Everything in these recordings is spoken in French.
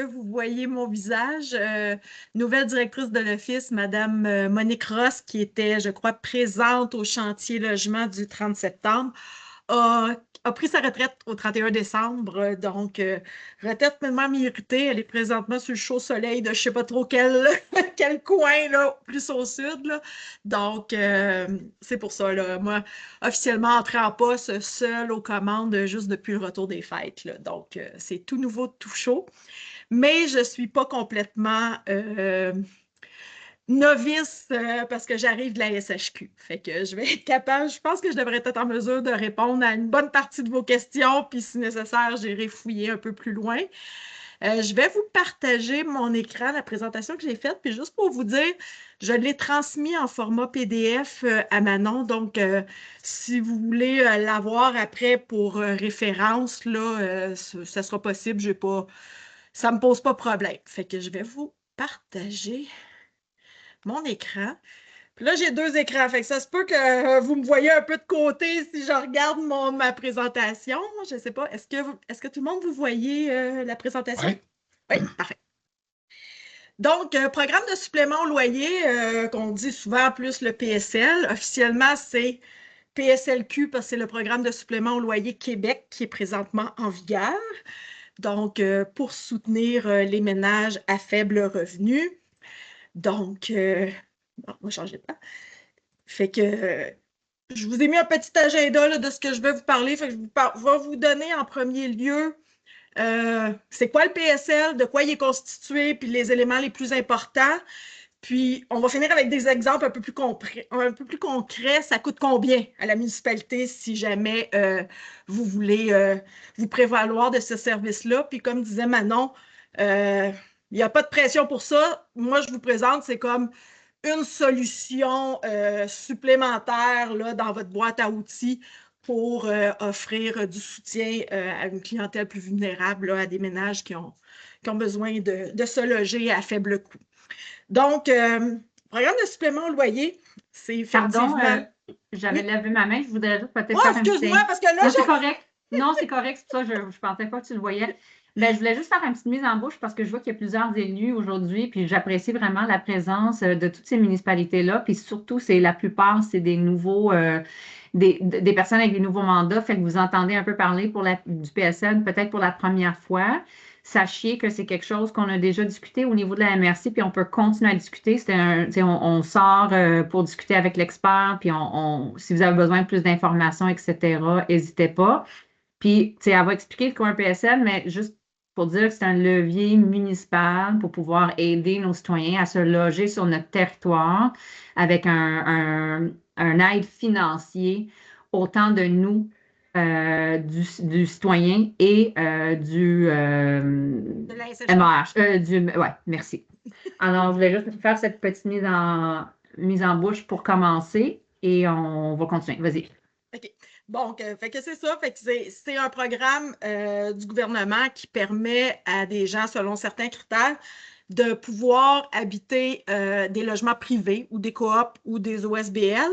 Vous voyez mon visage. Nouvelle directrice de l'Office, Madame Monique Ross, qui était, je crois, présente au chantier logement du 30 septembre, a, a pris sa retraite au 31 décembre. Donc, retraite pleinement méritée. Elle est présentement sur le chaud soleil de je ne sais pas trop quel, quel coin, là, plus au sud. Là. Donc, c'est pour ça. Là, moi, officiellement entrée en poste, seule aux commandes, juste depuis le retour des fêtes. Là. Donc, c'est tout nouveau, tout chaud. Mais je ne suis pas complètement novice parce que j'arrive de la SHQ. Fait que je vais être capable, je pense que je devrais être en mesure de répondre à une bonne partie de vos questions, puis si nécessaire, j'irai fouiller un peu plus loin. Je vais vous partager mon écran, la présentation que j'ai faite, puis juste pour vous dire, je l'ai transmis en format PDF à Manon, donc si vous voulez l'avoir après pour référence, là, ça sera possible, j'ai pas ça ne me pose pas de problème. Fait que je vais vous partager mon écran. Puis là, j'ai deux écrans. Fait que ça se peut que vous me voyez un peu de côté si je regarde ma présentation. Je ne sais pas. Est-ce que tout le monde vous voyez la présentation? Oui. Oui, parfait. Donc, programme de supplément au loyer, qu'on dit souvent plus le PSL. Officiellement, c'est PSLQ parce que c'est le programme de supplément au loyer Québec qui est présentement en vigueur. Donc, pour soutenir les ménages à faible revenu. Donc, bon, on va changer de temps. Fait que je vous ai mis un petit agenda là, de ce que je vais vous parler. Fait que je vais vous donner en premier lieu c'est quoi le PSL, de quoi il est constitué, puis les éléments les plus importants. Puis, on va finir avec des exemples un peu plus concrets. Ça coûte combien à la municipalité si jamais vous voulez vous prévaloir de ce service-là? Puis, comme disait Manon, il n'y a pas de pression pour ça. Moi, je vous présente, c'est comme une solution supplémentaire là, dans votre boîte à outils pour offrir du soutien à une clientèle plus vulnérable, là, à des ménages qui ont besoin de se loger à faible coût. Donc, programme de supplément au loyer, c'est Pardon, effectivement. j'avais Oui. levé ma main. Je voudrais juste peut-être Oh, faire un excuse-moi, petit. parce que là, Non, c'est correct. Non, c'est correct. C'est pour ça je pensais pas que tu le voyais. Ben, je voulais juste faire une petite mise en bouche parce que je vois qu'il y a plusieurs élus aujourd'hui, puis j'apprécie vraiment la présence de toutes ces municipalités-là. Puis surtout, la plupart, c'est des nouveaux, des personnes avec des nouveaux mandats. Fait que vous entendez un peu parler du PSL, peut-être pour la première fois. Sachez que c'est quelque chose qu'on a déjà discuté au niveau de la MRC, puis on peut continuer à discuter. On sort pour discuter avec l'expert, puis si vous avez besoin de plus d'informations, etc., n'hésitez pas. Puis, elle va expliquer ce qu'est un PSL, mais juste pour dire que c'est un levier municipal pour pouvoir aider nos citoyens à se loger sur notre territoire avec un aide financier, autant de nous du citoyen et de la SHQ. MH. Ouais, merci. Alors, je vais juste faire cette petite mise en bouche pour commencer et on va continuer. Vas-y. OK. Donc, fait que c'est ça. Fait que c'est un programme du gouvernement qui permet à des gens, selon certains critères, de pouvoir habiter des logements privés ou des coops ou des OSBL,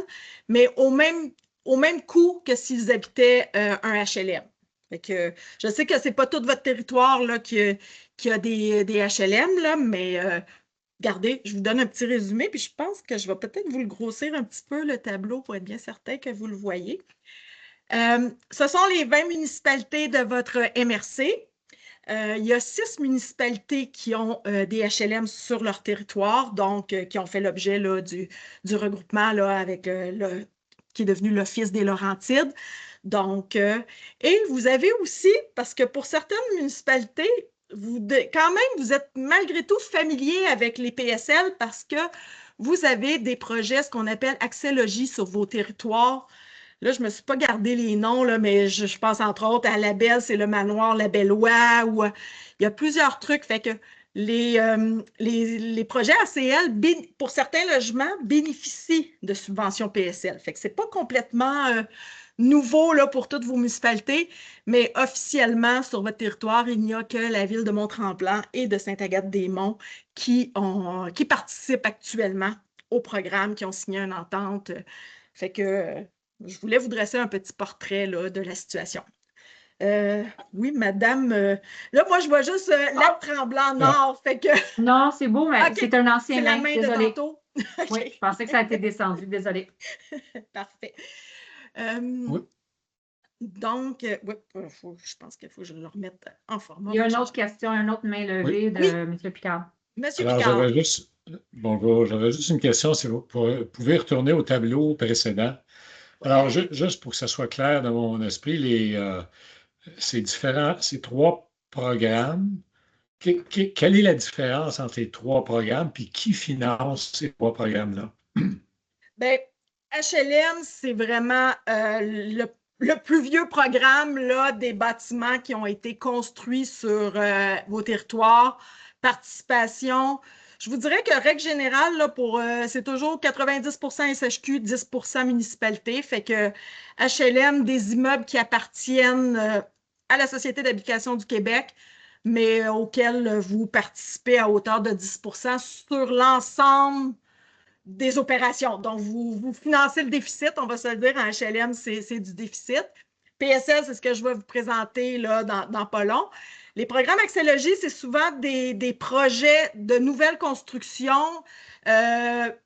mais au même coût que s'ils habitaient un HLM. Fait que, je sais que c'est pas tout votre territoire là, qui a des HLM, là, mais regardez, je vous donne un petit résumé, puis je pense que je vais peut-être vous le grossir un petit peu, le tableau, pour être bien certain que vous le voyez. Ce sont les 20 municipalités de votre MRC. Il y a 6 municipalités qui ont des HLM sur leur territoire, donc qui ont fait l'objet du regroupement là, avec qui est devenu l'Office des Laurentides. Donc, et vous avez aussi, parce que pour certaines municipalités, quand même, vous êtes malgré tout familier avec les PSL parce que vous avez des projets, ce qu'on appelle accès logis sur vos territoires. Là, je ne me suis pas gardé les noms, là, mais je pense entre autres à La Belle, c'est le manoir La Bellois, ou il y a plusieurs trucs. Fait que les projets ACL, pour certains logements, bénéficient de subventions PSL. Fait que ce n'est pas complètement nouveau là, pour toutes vos municipalités, mais officiellement, sur votre territoire, il n'y a que la ville de Mont-Tremblant et de Sainte-Agathe-des-Monts qui participent actuellement au programme, qui ont signé une entente. Fait que je voulais vous dresser un petit portrait là, de la situation. Oui, madame. Là, moi, je vois juste Lac Tremblant Nord. Fait que. Non, c'est beau, mais OK, c'est un ancien c'est la nain. main de Désolée. tantôt. Oui, OK, je pensais que ça a été descendu. Désolée. parfait. Euh, Oui. donc, oui, je pense qu'il faut que je le remette en format. Il y a une autre question, une autre main levée de Oui, M. Picard. Monsieur Alors, Picard. bonjour, j'avais juste une question, si vous pouvez retourner au tableau précédent. Alors, juste pour que ça soit clair dans mon esprit, ces trois programmes, quelle est la différence entre les trois programmes, puis qui finance ces trois programmes-là? Bien, HLM, c'est vraiment le plus vieux programme là, des bâtiments qui ont été construits sur vos territoires. Participation. Je vous dirais que règle générale, là, c'est toujours 90% SHQ, 10% municipalité. Fait que HLM, des immeubles qui appartiennent à la Société d'habitation du Québec, mais auxquels vous participez à hauteur de 10% sur l'ensemble des opérations. Donc, vous financez le déficit, on va se le dire, en HLM, c'est du déficit. PSL, c'est ce que je vais vous présenter là, dans pas long. Les programmes Axélogie, c'est souvent des projets de nouvelles constructions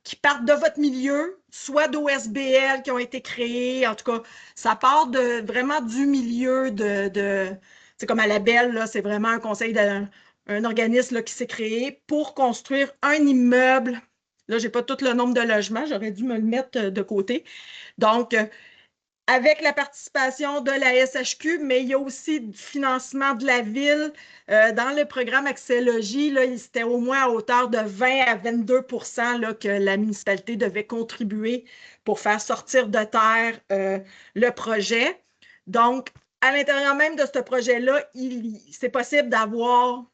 qui partent de votre milieu, soit d'OSBL qui ont été créés. En tout cas, ça part vraiment du milieu c'est comme à la Belle, c'est vraiment un conseil d'un organisme là, qui s'est créé pour construire un immeuble. Là, je n'ai pas tout le nombre de logements, j'aurais dû me le mettre de côté. Donc, avec la participation de la SHQ, mais il y a aussi du financement de la ville. Dans le programme Axélogie, c'était au moins à hauteur de 20 à 22% là, que la municipalité devait contribuer pour faire sortir de terre le projet. Donc, à l'intérieur même de ce projet-là, c'est possible d'avoir.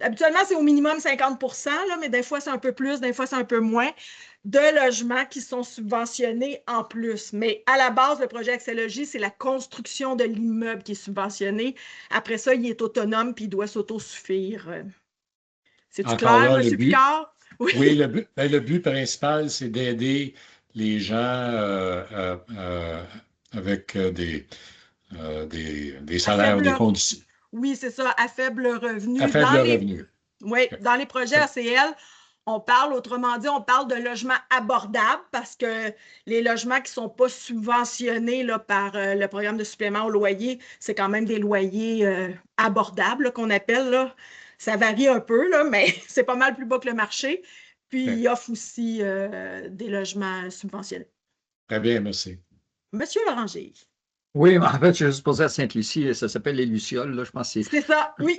Habituellement, c'est au minimum 50%, là, mais des fois, c'est un peu plus, des fois, c'est un peu moins de logements qui sont subventionnés en plus. Mais à la base, le projet Axélogie, c'est la construction de l'immeuble qui est subventionné. Après ça, il est autonome puis il doit s'autosuffire. C'est-tu Encore clair, là, M. Picard? oui, le but principal, c'est d'aider les gens avec des À salaires, faible, des conditions oui, c'est ça, à faible à revenu. faible revenu. Oui, OK. dans les projets ACL, autrement dit, on parle de logements abordables parce que les logements qui ne sont pas subventionnés là, par le programme de supplément au loyer, c'est quand même des loyers abordables là, qu'on appelle. Là. Ça varie un peu, là, mais c'est pas mal plus bas que le marché. Puis, OK. il offre aussi des logements subventionnés. Très bien, merci. Monsieur Loranger. Oui, mais en fait, je suis juste posé à Sainte-Lucie, ça s'appelle les Lucioles, là, je pense que C'est ça, oui.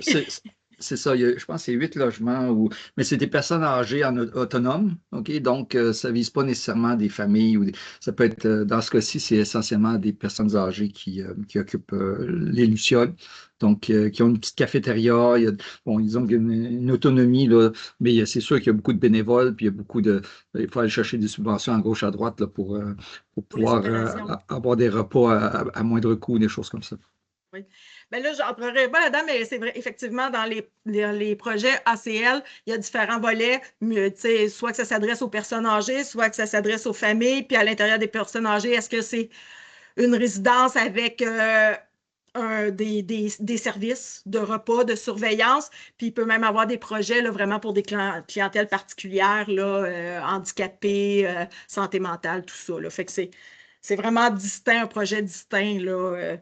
c'est ça, je pense que c'est 8 logements, mais c'est des personnes âgées autonomes, OK? Donc, ça ne vise pas nécessairement des familles, ça peut être, dans ce cas-ci, c'est essentiellement des personnes âgées qui occupent les Lucioles, donc qui ont une petite cafétéria, bon, ils ont une autonomie, là, mais c'est sûr qu'il y a beaucoup de bénévoles, puis il faut aller chercher des subventions à gauche, à droite, là, pour Pour les pouvoir opérations. avoir des repas à moindre coût, des choses comme ça. Oui. Bien là, je n'entrerai pas là-dedans, mais c'est vrai, effectivement, dans les projets ACL, il y a différents volets, soit que ça s'adresse aux personnes âgées, soit que ça s'adresse aux familles, puis à l'intérieur des personnes âgées, est-ce que c'est une résidence avec des services de repas, de surveillance, puis il peut même avoir des projets là, vraiment pour des clientèles particulières, là, handicapées, santé mentale, tout ça. Là. Fait que c'est vraiment distinct, un projet distinct, là,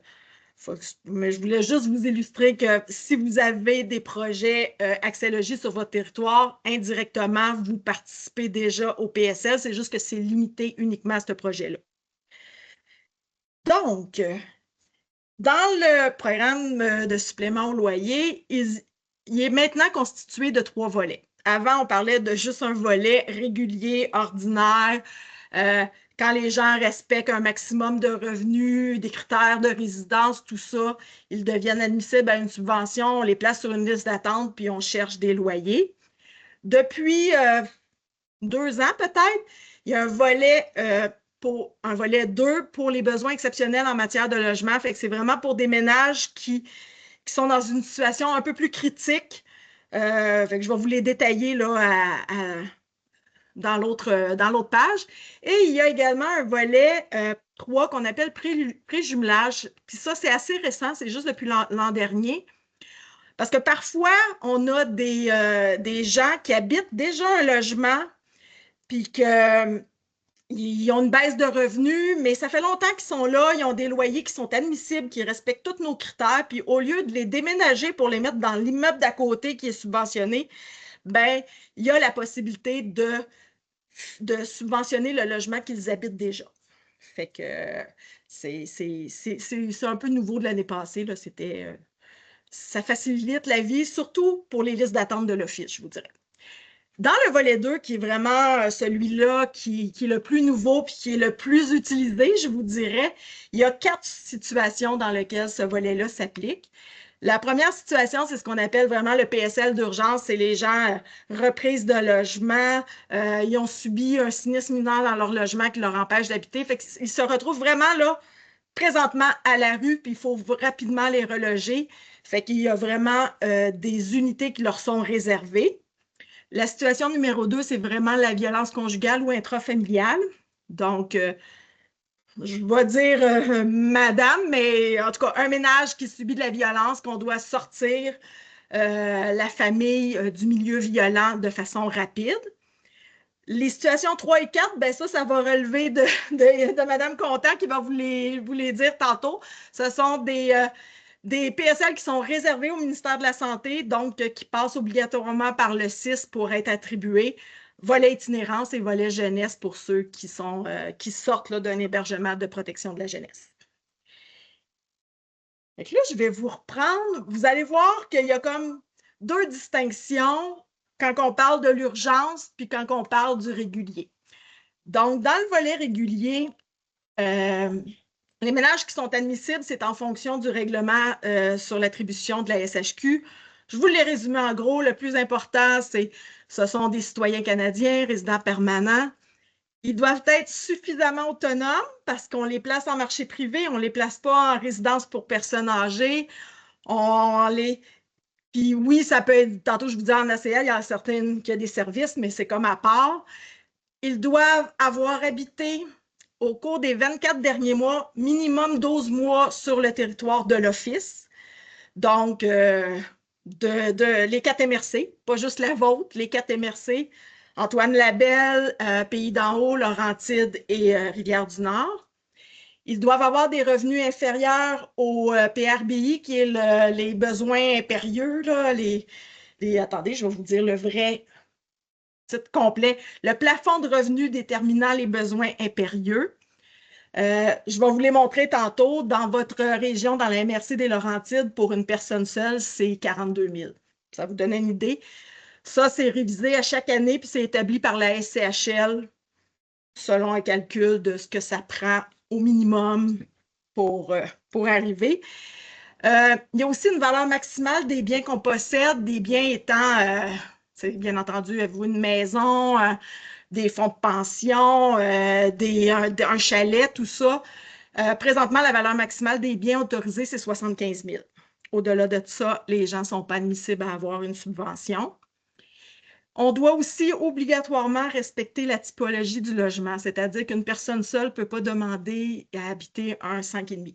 mais je voulais juste vous illustrer que si vous avez des projets Axélogie sur votre territoire, indirectement, vous participez déjà au PSL. C'est juste que c'est limité uniquement à ce projet-là. Donc, dans le programme de supplément au loyer, il est maintenant constitué de 3 volets. Avant, on parlait de juste un volet régulier, ordinaire, quand les gens respectent un maximum de revenus, des critères de résidence, tout ça, ils deviennent admissibles à une subvention, on les place sur une liste d'attente, puis on cherche des loyers. Depuis 2 ans peut-être, il y a un volet 2 pour les besoins exceptionnels en matière de logement. Fait que c'est vraiment pour des ménages qui sont dans une situation un peu plus critique. Fait que je vais vous les détailler là, dans l'autre page. Et il y a également un volet 3 qu'on appelle préjumelage. Puis ça, c'est assez récent, c'est juste depuis l'an dernier. Parce que parfois, on a des gens qui habitent déjà un logement, puis qu'ils ont une baisse de revenus, mais ça fait longtemps qu'ils sont là, ils ont des loyers qui sont admissibles, qui respectent tous nos critères, puis au lieu de les déménager pour les mettre dans l'immeuble d'à côté qui est subventionné, ben il y a la possibilité de subventionner le logement qu'ils habitent déjà. Fait que c'est un peu nouveau de l'année passée, là. Ça facilite la vie, surtout pour les listes d'attente de l'Office, je vous dirais. Dans le volet 2, qui est vraiment celui-là qui est le plus nouveau et qui est le plus utilisé, je vous dirais, il y a 4 situations dans lesquelles ce volet-là s'applique. La première situation, c'est ce qu'on appelle vraiment le PSL d'urgence. C'est les gens reprises de logement, ils ont subi un sinistre mineur dans leur logement qui leur empêche d'habiter. Fait qu'ils se retrouvent vraiment là, présentement à la rue, puis il faut rapidement les reloger. Fait qu'il y a vraiment des unités qui leur sont réservées. La situation numéro 2, c'est vraiment la violence conjugale ou intrafamiliale. Donc, je vais dire madame, mais en tout cas, un ménage qui subit de la violence, qu'on doit sortir la famille du milieu violent de façon rapide. Les situations 3 et 4, ben ça va relever de Mme Contant qui va vous les dire tantôt. Ce sont des PSL qui sont réservés au ministère de la Santé, donc qui passent obligatoirement par le CIS pour être attribués. Volet itinérance et volet jeunesse pour ceux qui sortent d'un hébergement de protection de la jeunesse. Donc là, je vais vous reprendre. Vous allez voir qu'il y a comme 2 distinctions quand on parle de l'urgence puis quand on parle du régulier. Donc, dans le volet régulier, les ménages qui sont admissibles, c'est en fonction du règlement sur l'attribution de la SHQ. Je vous l'ai résumé en gros. Le plus important, ce sont des citoyens canadiens, résidents permanents. Ils doivent être suffisamment autonomes parce qu'on les place en marché privé, on ne les place pas en résidence pour personnes âgées. Puis oui, ça peut être, tantôt je vous dis en ACL, il y a certaines qui ont des services, mais c'est comme à part. Ils doivent avoir habité au cours des 24 derniers mois, minimum 12 mois sur le territoire de l'Office. Donc, les 4 MRC, pas juste la vôtre, les 4 MRC, Antoine Labelle, Pays d'en haut, Laurentides et Rivière-du-Nord. Ils doivent avoir des revenus inférieurs au PRBI, qui est les besoins impérieux. Là, attendez, je vais vous dire le vrai titre complet. Le plafond de revenus déterminant les besoins impérieux. Je vais vous les montrer tantôt. Dans votre région, dans la MRC des Laurentides, pour une personne seule, c'est 42 000. Ça vous donne une idée. Ça, c'est révisé à chaque année, puis c'est établi par la SCHL selon un calcul de ce que ça prend au minimum pour arriver. Il y a aussi une valeur maximale des biens qu'on possède, des biens étant, bien entendu, avez-vous une maison, des fonds de pension, un chalet, tout ça. Présentement, la valeur maximale des biens autorisés, c'est 75 000. Au-delà de ça, les gens ne sont pas admissibles à avoir une subvention. On doit aussi obligatoirement respecter la typologie du logement, c'est-à-dire qu'une personne seule ne peut pas demander à habiter un 5,5.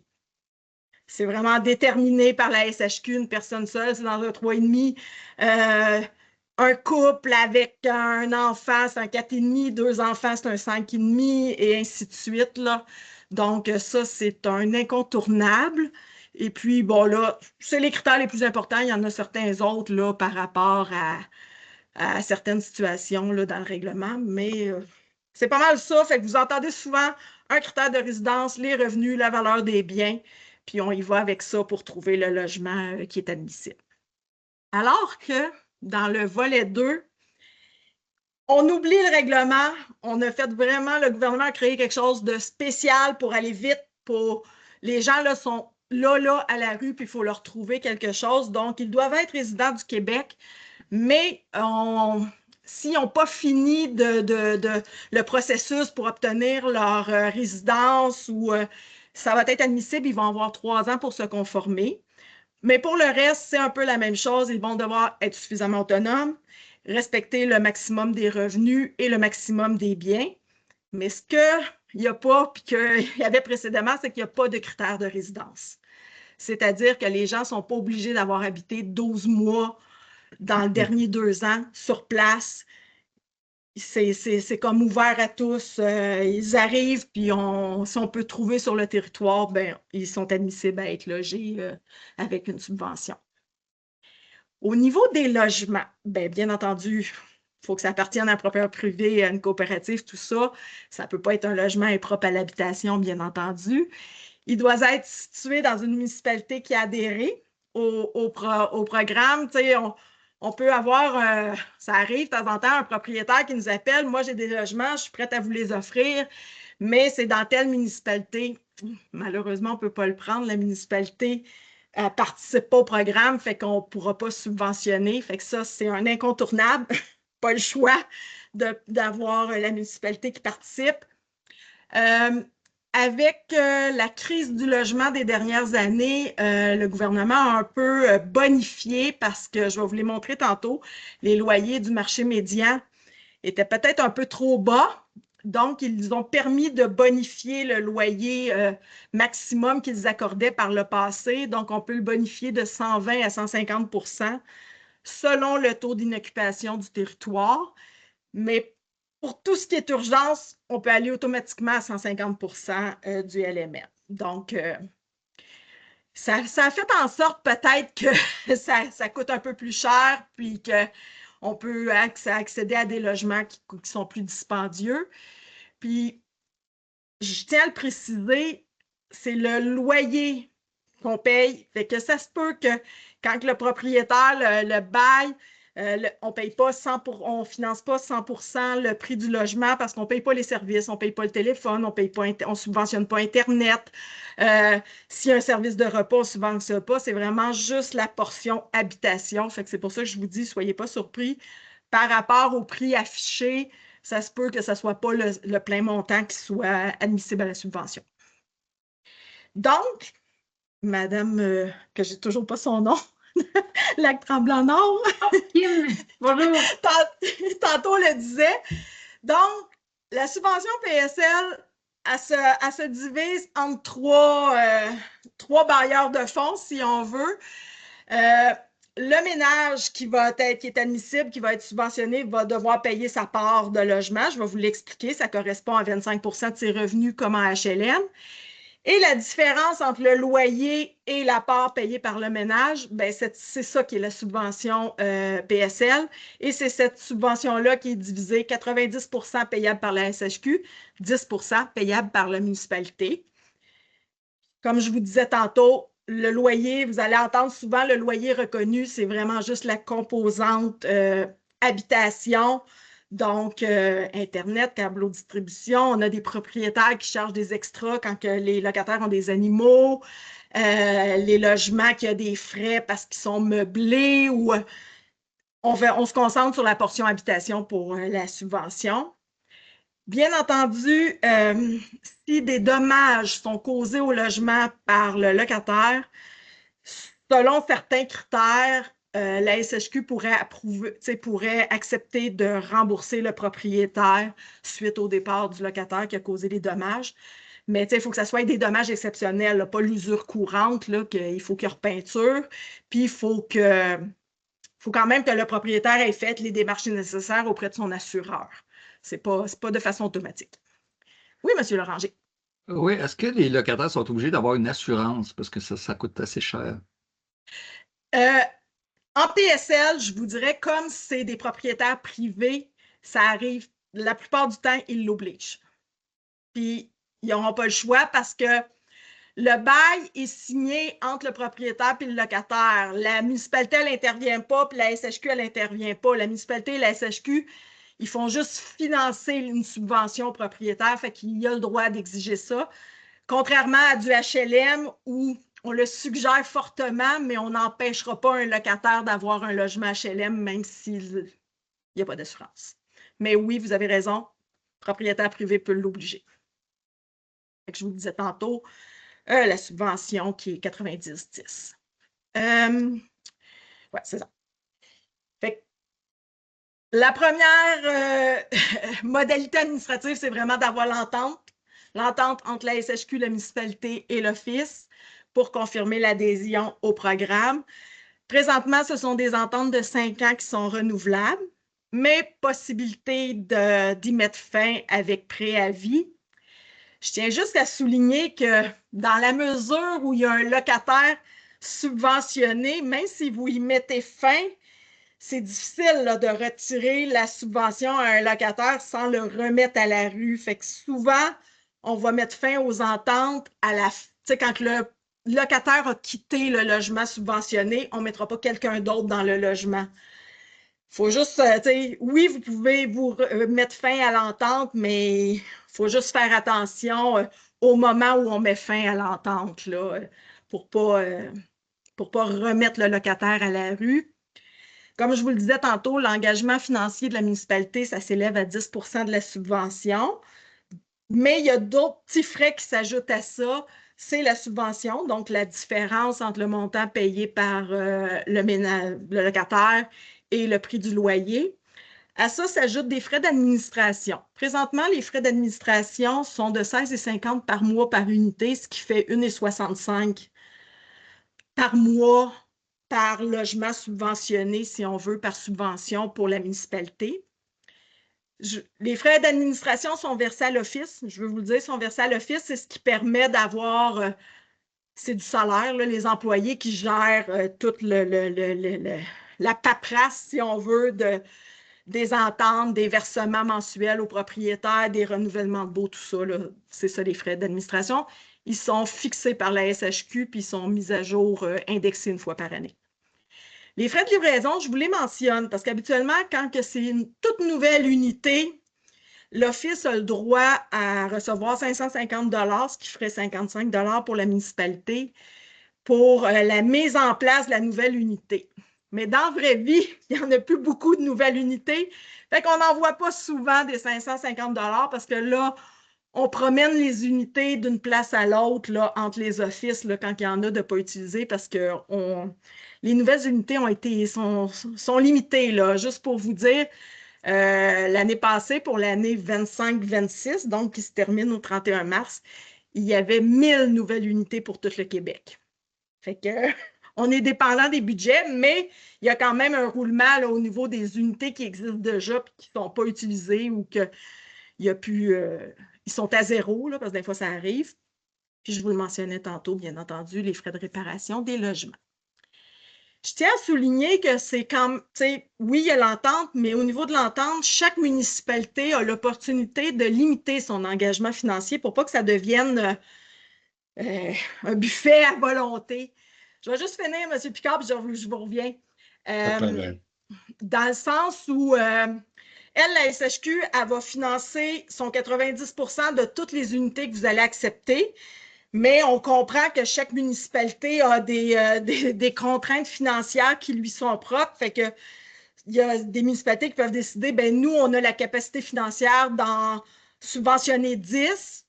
C'est vraiment déterminé par la SHQ, une personne seule, c'est dans un 3,5. Un couple avec un enfant, c'est un 4,5, 2 enfants, c'est un 5,5, et ainsi de suite, là. Donc, ça, c'est un incontournable. Et puis, bon, là, c'est les critères les plus importants. Il y en a certains autres, là, par rapport à certaines situations là, dans le règlement, mais c'est pas mal ça. Fait que vous entendez souvent un critère de résidence, les revenus, la valeur des biens, puis on y va avec ça pour trouver le logement qui est admissible. Alors que dans le volet 2, on oublie le règlement, on a fait vraiment, le gouvernement a créé quelque chose de spécial pour aller vite, les gens là sont là à la rue, puis il faut leur trouver quelque chose. Donc, ils doivent être résidents du Québec, mais s'ils n'ont pas fini le processus pour obtenir leur résidence ou ça va être admissible, ils vont avoir 3 ans pour se conformer. Mais pour le reste, c'est un peu la même chose. Ils vont devoir être suffisamment autonomes, respecter le maximum des revenus et le maximum des biens. Mais ce qu'il n'y a pas, puis qu'il y avait précédemment, c'est qu'il n'y a pas de critères de résidence. C'est-à-dire que les gens ne sont pas obligés d'avoir habité 12 mois dans les derniers 2 ans sur place. C'est comme ouvert à tous. Ils arrivent, puis si on peut trouver sur le territoire, ben, ils sont admissibles à être logés avec une subvention. Au niveau des logements, bien entendu, il faut que ça appartienne à un propriétaire privé, à une coopérative, tout ça. Ça ne peut pas être un logement impropre à l'habitation, bien entendu. Il doit être situé dans une municipalité qui a adhéré au programme. Tu sais, on peut avoir, ça arrive de temps en temps, un propriétaire qui nous appelle, moi j'ai des logements, je suis prête à vous les offrir, mais c'est dans telle municipalité. Malheureusement, on ne peut pas le prendre, la municipalité ne participe pas au programme, fait qu'on ne pourra pas subventionner. Fait que ça, c'est un incontournable, pas le choix d'avoir la municipalité qui participe. Avec la crise du logement des dernières années, le gouvernement a un peu bonifié, parce que je vais vous les montrer tantôt, les loyers du marché médian étaient peut-être un peu trop bas. Donc, ils ont permis de bonifier le loyer maximum qu'ils accordaient par le passé. Donc, on peut le bonifier de 120 à 150 % selon le taux d'inoccupation du territoire. Mais pour tout ce qui est urgence, on peut aller automatiquement à 150 % du LMN. Donc, ça a fait en sorte peut-être que ça coûte un peu plus cher, puis qu'on peut accéder à des logements qui sont plus dispendieux. Puis, je tiens à le préciser, c'est le loyer qu'on paye. Fait que ça se peut que quand le propriétaire le bail, on paye pas on finance pas 100 % le prix du logement, parce qu'on ne paye pas les services, on ne paye pas le téléphone, on ne subventionne pas Internet. S'il y a un service de repas, on ne subventionne pas. C'est vraiment juste la portion habitation. Fait que c'est pour ça que je vous dis, soyez pas surpris. Par rapport au prix affiché, ça se peut que ce ne soit pas le plein montant qui soit admissible à la subvention. Donc, Madame, que j'ai toujours pas son nom, Lac-Tremblant-Nord. Kim, bonjour. Tantôt, on le disait. Donc, la subvention PSL, elle se divise entre trois bailleurs de fonds, si on veut. Le ménage qui est admissible, qui va être subventionné, va devoir payer sa part de logement. Je vais vous l'expliquer. Ça correspond à 25 % de ses revenus comme en HLM. Et la différence entre le loyer et la part payée par le ménage, c'est ça qui est la subvention PSL. Et c'est cette subvention-là qui est divisée 90 % payable par la SHQ, 10 % payable par la municipalité. Comme je vous disais tantôt, le loyer, vous allez entendre souvent le loyer reconnu, c'est vraiment juste la composante habitation. Donc, Internet, câble eau distribution, on a des propriétaires qui chargent des extras quand les locataires ont des animaux, les logements qui ont des frais parce qu'ils sont meublés, ou on se concentre sur la portion habitation pour la subvention. Bien entendu, si des dommages sont causés au logement par le locataire, selon certains critères, la SHQ pourrait accepter de rembourser le propriétaire suite au départ du locataire qui a causé les dommages. Mais il faut que ça soit des dommages exceptionnels, là, pas l'usure courante, là, il faut qu'il y ait repeinture, puis il faut quand même que le propriétaire ait fait les démarches nécessaires auprès de son assureur. Ce n'est pas de façon automatique. Oui, M. Loranger. Oui, est-ce que les locataires sont obligés d'avoir une assurance parce que ça coûte assez cher? En PSL, je vous dirais, comme c'est des propriétaires privés, ça arrive, la plupart du temps, ils l'obligent. Puis, ils n'auront pas le choix parce que le bail est signé entre le propriétaire et le locataire. La municipalité, elle n'intervient pas, puis la SHQ, elle n'intervient pas. La municipalité et la SHQ, ils font juste financer une subvention au propriétaire, fait qu'il y a le droit d'exiger ça. Contrairement à du HLM où on le suggère fortement, mais on n'empêchera pas un locataire d'avoir un logement HLM même s'il n'y a pas d'assurance. Mais oui, vous avez raison, le propriétaire privé peut l'obliger. Je vous le disais tantôt, la subvention qui est 90-10. Oui, c'est ça. Fait La première modalité administrative, c'est vraiment d'avoir l'entente entre la SHQ, la municipalité et l'Office pour confirmer l'adhésion au programme. Présentement, ce sont des ententes de 5 ans qui sont renouvelables, mais possibilité d'y mettre fin avec préavis. Je tiens juste à souligner que dans la mesure où il y a un locataire subventionné, même si vous y mettez fin, c'est difficile là, de retirer la subvention à un locataire sans le remettre à la rue. Fait que souvent, on va mettre fin aux ententes à la quand le locataire a quitté le logement subventionné, on ne mettra pas quelqu'un d'autre dans le logement. Il faut juste, oui, vous pouvez vous mettre fin à l'entente, mais il faut juste faire attention au moment où on met fin à l'entente, là, pour pas remettre le locataire à la rue. Comme je vous le disais tantôt, l'engagement financier de la municipalité, ça s'élève à 10 de la subvention. Mais il y a d'autres petits frais qui s'ajoutent à ça. C'est la subvention, donc la différence entre le montant payé par le locataire et le prix du loyer. À ça s'ajoutent des frais d'administration. Présentement, les frais d'administration sont de 16,50 par mois par unité, ce qui fait 1,65 par mois par logement subventionné, si on veut, par subvention pour la municipalité. Les frais d'administration sont versés à l'Office. Je veux vous le dire, sont versés à l'Office. C'est ce qui permet d'avoir, c'est du salaire, là, les employés qui gèrent toute la paperasse, si on veut, des ententes, des versements mensuels aux propriétaires, des renouvellements de baux, tout ça. C'est ça, les frais d'administration. Ils sont fixés par la SHQ puis ils sont mis à jour, indexés une fois par année. Les frais de livraison, je vous les mentionne parce qu'habituellement, quand c'est une toute nouvelle unité, l'Office a le droit à recevoir 550 $, ce qui ferait 55 $ pour la municipalité, pour la mise en place de la nouvelle unité. Mais dans la vraie vie, il n'y en a plus beaucoup de nouvelles unités. Fait qu'on n'en voit pas souvent des 550 $ parce que là, on promène les unités d'une place à l'autre entre les offices là, quand il y en a de ne pas utiliser parce que les nouvelles unités sont limitées. Là. Juste pour vous dire, l'année passée, pour l'année 25-26, donc qui se termine au 31 mars, il y avait 1000 nouvelles unités pour tout le Québec. Fait que on est dépendant des budgets, mais il y a quand même un roulement là, au niveau des unités qui existent déjà et qui ne sont pas utilisées ou qu'il y a plus. Ils sont à zéro, là, parce que des fois, ça arrive. Puis je vous le mentionnais tantôt, bien entendu, les frais de réparation des logements. Je tiens à souligner que c'est comme, oui, il y a l'entente, mais au niveau de l'entente, chaque municipalité a l'opportunité de limiter son engagement financier pour pas que ça devienne un buffet à volonté. Je vais juste finir, M. Picard, puis je vous reviens. Dans le sens où elle, la SHQ, elle va financer son 90 % de toutes les unités que vous allez accepter. Mais on comprend que chaque municipalité a des contraintes financières qui lui sont propres. Fait que il y a des municipalités qui peuvent décider, ben nous, on a la capacité financière d'en subventionner 10.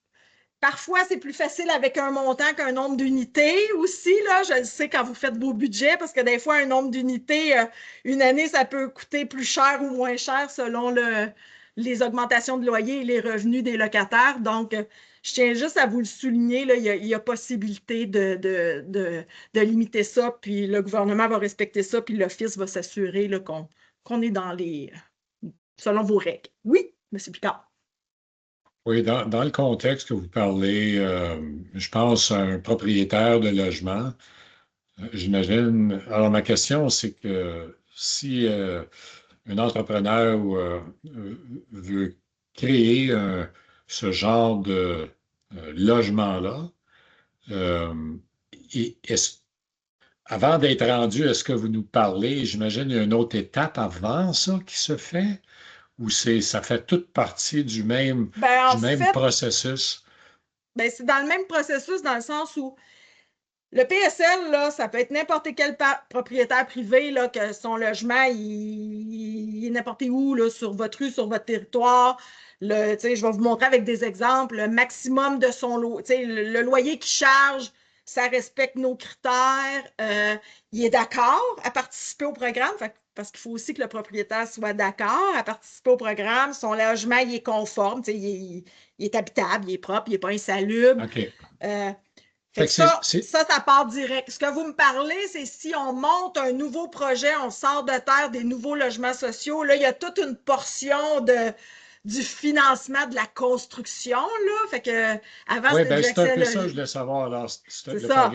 Parfois, c'est plus facile avec un montant qu'un nombre d'unités aussi. Là, je le sais quand vous faites vos budgets, parce que des fois, un nombre d'unités, une année, ça peut coûter plus cher ou moins cher selon les augmentations de loyer et les revenus des locataires. Donc, je tiens juste à vous le souligner, là, il y a possibilité de limiter ça, puis le gouvernement va respecter ça, puis l'Office va s'assurer qu'on est selon vos règles. Oui, M. Picard. Oui, dans le contexte que vous parlez, je pense à un propriétaire de logement, j'imagine. Alors, ma question, c'est que si un entrepreneur veut créer ce genre de logement-là, avant d'être rendu, est-ce que vous nous parlez, j'imagine, il y a une autre étape avant ça qui se fait? Ou ça fait toute partie du même processus? Ben, c'est dans le même processus dans le sens où le PSL, là, ça peut être n'importe quel propriétaire privé, là, que son logement, il est n'importe où, là, sur votre rue, sur votre territoire. Je vais vous montrer avec des exemples. Le maximum de son loyer, le loyer qu'il charge, ça respecte nos critères, il est d'accord à participer au programme, parce qu'il faut aussi que le propriétaire soit d'accord à participer au programme, son logement, il est conforme, il est habitable, il est propre, il n'est pas insalubre. OK. Fait que ça part direct. Ce que vous me parlez, c'est si on monte un nouveau projet, on sort de terre des nouveaux logements sociaux, là, il y a toute une portion du financement de la construction, là. Fait que avant, Oui, c'était bien, du c'est un accès peu ça que je logis. voulais savoir. Alors, C'est ça.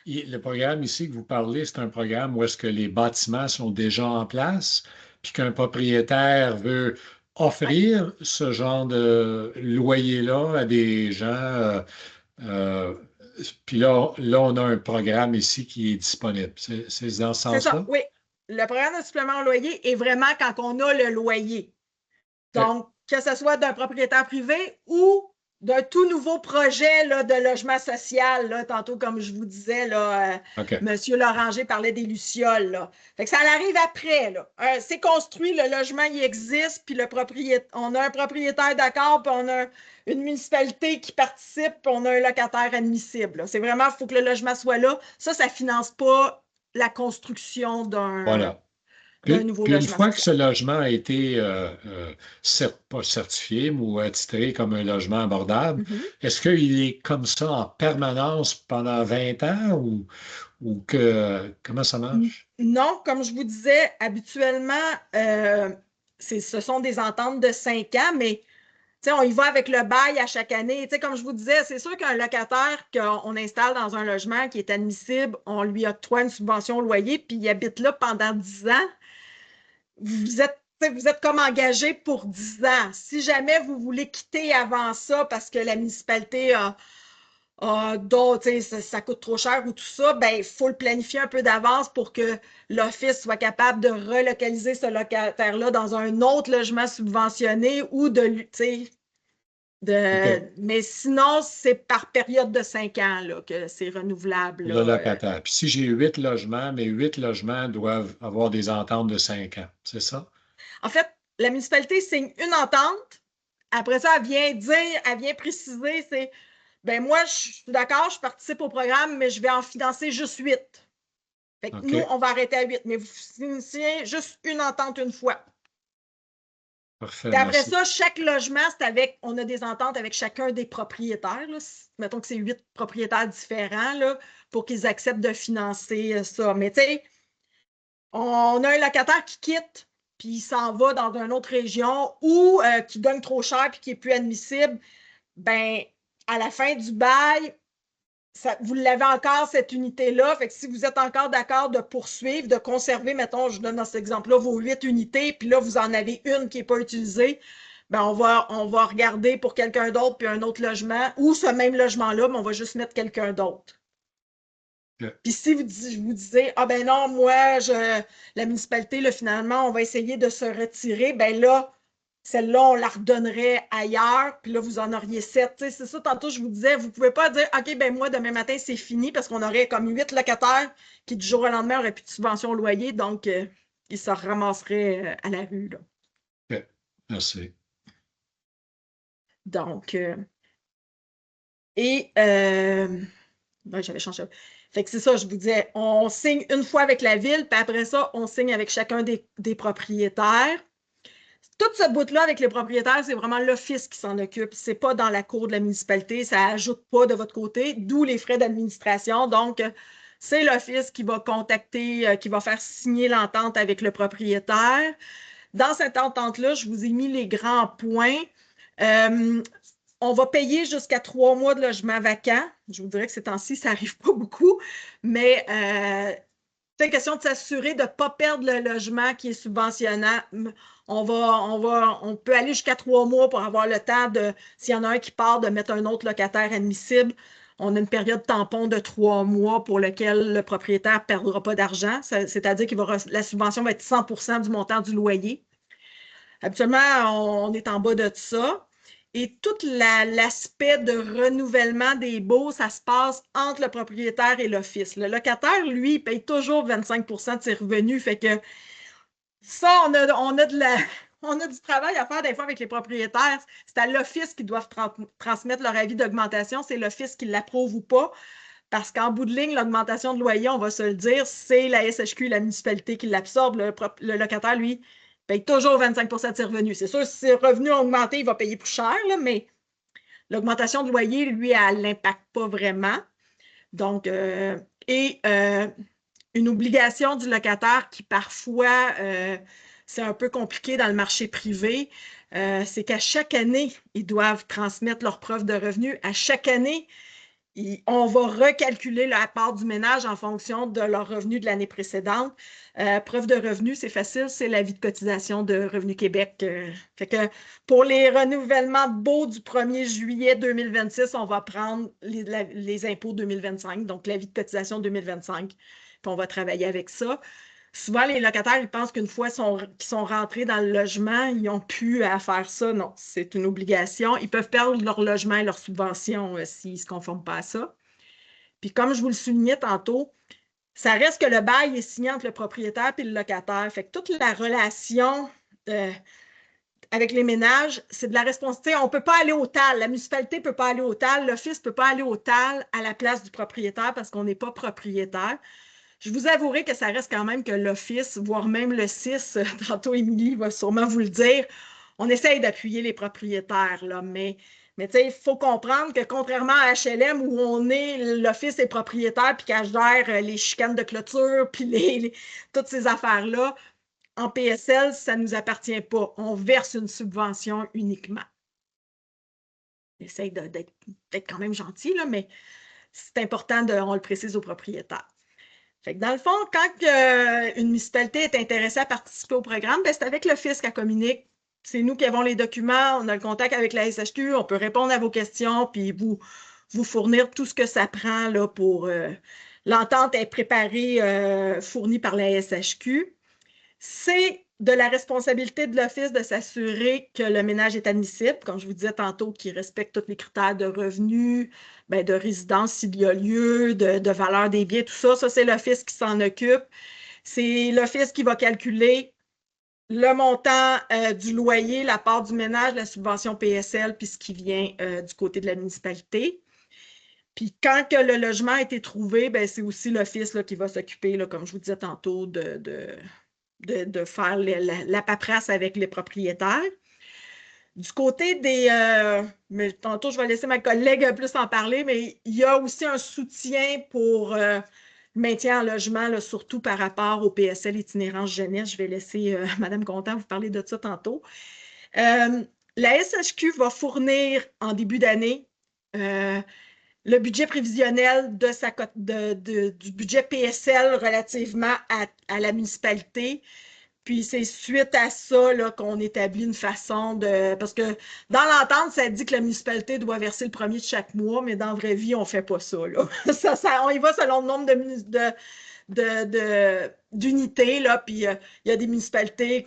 le programme ici que vous parlez, c'est un programme où est-ce que les bâtiments sont déjà en place, puis qu'un propriétaire veut offrir ce genre de loyer-là à des gens. Euh, puis là, on a un programme ici qui est disponible. C'est dans ce C'est ça, sens-là? oui. Le programme de supplément au loyer est vraiment quand on a le loyer. Donc, que ce soit d'un propriétaire privé ou d'un tout nouveau projet là, de logement social. Là, tantôt, comme je vous disais, là, OK. M. Loranger parlait des Lucioles. Là. Fait que ça arrive après. Là. C'est construit, le logement il existe, puis on a un propriétaire d'accord, puis on a une municipalité qui participe, puis on a un locataire admissible. C'est vraiment, il faut que le logement soit là. Ça ne finance pas la construction Voilà. d'un nouveau Puis une logement fois que ce social. logement a été pas certifié ou attitré comme un logement abordable, est-ce qu'il est comme ça en permanence pendant 20 ans ou comment ça marche? Non, comme je vous disais, habituellement, ce sont des ententes de 5 ans, mais on y va avec le bail à chaque année. Comme je vous disais, c'est sûr qu'un locataire qu'on installe dans un logement qui est admissible, on lui octroie une subvention au loyer, puis il habite là pendant 10 ans. Vous êtes comme engagé pour 10 ans. Si jamais vous voulez quitter avant ça parce que la municipalité d'autres, ça coûte trop cher ou tout ça, ben, il faut le planifier un peu d'avance pour que l'Office soit capable de relocaliser ce locataire-là dans un autre logement subventionné ou OK. mais sinon, c'est par période de 5 ans là, que c'est renouvelable. Pour le Là. locataire. Puis si j'ai 8 logements, mes 8 logements doivent avoir des ententes de 5 ans, c'est ça? En fait, la municipalité signe une entente. Après ça, elle vient préciser, ben moi, je suis d'accord, je participe au programme, mais je vais en financer juste 8. Fait que nous, OK. on va arrêter à 8, mais vous signez juste une entente une fois. Parfait, Puis après merci. ça, chaque logement, on a des ententes avec chacun des propriétaires. Là. Mettons que c'est 8 propriétaires différents là, pour qu'ils acceptent de financer ça. Mais tu sais, on a un locataire qui quitte, puis il s'en va dans une autre région ou qui gagne trop cher puis qui n'est plus admissible. Ben, à la fin du bail, vous l'avez encore, cette unité-là. Fait que si vous êtes encore d'accord de poursuivre, de conserver, mettons, je donne dans cet exemple-là, vos 8 unités, puis là, vous en avez une qui n'est pas utilisée, ben on va regarder pour quelqu'un d'autre, puis un autre logement, ou ce même logement-là, mais on va juste mettre quelqu'un d'autre. OK. Puis si vous disiez, ah ben non, moi, la municipalité, là, finalement, on va essayer de se retirer, ben là, celle-là, on la redonnerait ailleurs, puis là, vous en auriez 7. C'est ça, tantôt, je vous disais, vous ne pouvez pas dire, OK, ben moi, demain matin, c'est fini, parce qu'on aurait comme 8 locataires qui, du jour au lendemain, n'auraient plus de subvention au loyer, donc ils se ramasseraient à la rue. Là. OK. Merci. Donc, j'avais changé. Fait que c'est ça, je vous disais, on signe une fois avec la ville, puis après ça, on signe avec chacun des propriétaires. Tout ce bout-là avec les propriétaires, c'est vraiment l'Office qui s'en occupe. Ce n'est pas dans la cour de la municipalité, ça n'ajoute pas de votre côté, d'où les frais d'administration. Donc, c'est l'Office qui va contacter, qui va faire signer l'entente avec le propriétaire. Dans cette entente-là, je vous ai mis les grands points. On va payer jusqu'à 3 mois de logement vacant. Je vous dirais que ces temps-ci, ça n'arrive pas beaucoup, mais c'est une question de s'assurer de ne pas perdre le logement qui est subventionnable. On peut aller jusqu'à 3 mois pour avoir le temps s'il y en a un qui part, de mettre un autre locataire admissible. On a une période tampon de 3 mois pour lequel le propriétaire ne perdra pas d'argent, c'est-à-dire que la subvention va être 100% du montant du loyer. Habituellement, on est en bas de ça. Et tout l'aspect de renouvellement des baux, ça se passe entre le propriétaire et l'Office. Le locataire, lui, il paye toujours 25% de ses revenus. Fait que ça, on a du travail à faire des fois avec les propriétaires. C'est à l'Office qu'ils doivent transmettre leur avis d'augmentation. C'est l'Office qui l'approuve ou pas. parce qu'en bout de ligne, l'augmentation de loyer, on va se le dire, c'est la SHQ, la municipalité qui l'absorbe. Le locataire, lui, paye toujours 25 % de ses revenus. C'est sûr, si ses revenus ont augmenté, il va payer plus cher, là, mais l'augmentation de loyer, lui, elle ne l'impacte pas vraiment. Donc, une obligation du locataire qui parfois, c'est un peu compliqué dans le marché privé, c'est qu'à chaque année, ils doivent transmettre leurs preuves de revenus. À chaque année, on va recalculer la part du ménage en fonction de leurs revenus de l'année précédente. Preuve de revenus, c'est facile, c'est l'avis de cotisation de Revenu Québec. Fait que pour les renouvellements de baux du 1er juillet 2026, on va prendre les impôts 2025, donc l'avis de cotisation 2025, puis on va travailler avec ça. Souvent, les locataires, ils pensent qu'une fois qu'ils sont rentrés dans le logement, ils n'ont plus à faire ça. Non, c'est une obligation. Ils peuvent perdre leur logement et leur subvention s'ils ne se conforment pas à ça. Puis comme je vous le soulignais tantôt, ça reste que le bail est signé entre le propriétaire et le locataire. Fait que toute la relation avec les ménages, c'est de la responsabilité. On ne peut pas aller au TAL. La municipalité ne peut pas aller au TAL. L'office ne peut pas aller au TAL à la place du propriétaire parce qu'on n'est pas propriétaire. Je vous avouerai que ça reste quand même que l'Office, voire même le 6, tantôt Émilie va sûrement vous le dire, on essaye d'appuyer les propriétaires, là, mais tu sais, il faut comprendre que contrairement à HLM où on est, l'Office est propriétaire puis qu'elle gère les chicanes de clôture puis toutes ces affaires-là, en PSL, ça ne nous appartient pas. On verse une subvention uniquement. On essaye d'être quand même gentil, là, mais c'est important, on le précise aux propriétaires. Fait que dans le fond, quand une municipalité est intéressée à participer au programme, c'est avec l'Office qu'elle communique. C'est nous qui avons les documents, on a le contact avec la SHQ, on peut répondre à vos questions, puis vous fournir tout ce que ça prend là, pour l'entente est préparée, fournie par la SHQ. C'est de la responsabilité de l'Office de s'assurer que le ménage est admissible, comme je vous disais tantôt, qu'il respecte tous les critères de revenus, de résidence s'il y a lieu, de valeur des biens, tout ça. Ça, c'est l'Office qui s'en occupe. C'est l'Office qui va calculer le montant du loyer, la part du ménage, la subvention PSL, puis ce qui vient du côté de la municipalité. Puis quand que le logement a été trouvé, c'est aussi l'Office qui va s'occuper, comme je vous disais tantôt, de faire la paperasse avec les propriétaires. Du côté des... mais tantôt, je vais laisser ma collègue plus en parler, mais il y a aussi un soutien pour le maintien en logement, là, surtout par rapport au PSL itinérance jeunesse. Je vais laisser Mme Contant vous parler de ça tantôt. La SHQ va fournir en début d'année le budget prévisionnel du budget PSL relativement à la municipalité. Puis c'est suite à ça qu'on établit une façon de... Parce que dans l'entente, ça dit que la municipalité doit verser le premier de chaque mois, mais dans la vraie vie, on ne fait pas ça, là. On y va selon le nombre d'unités, là, puis il y a des municipalités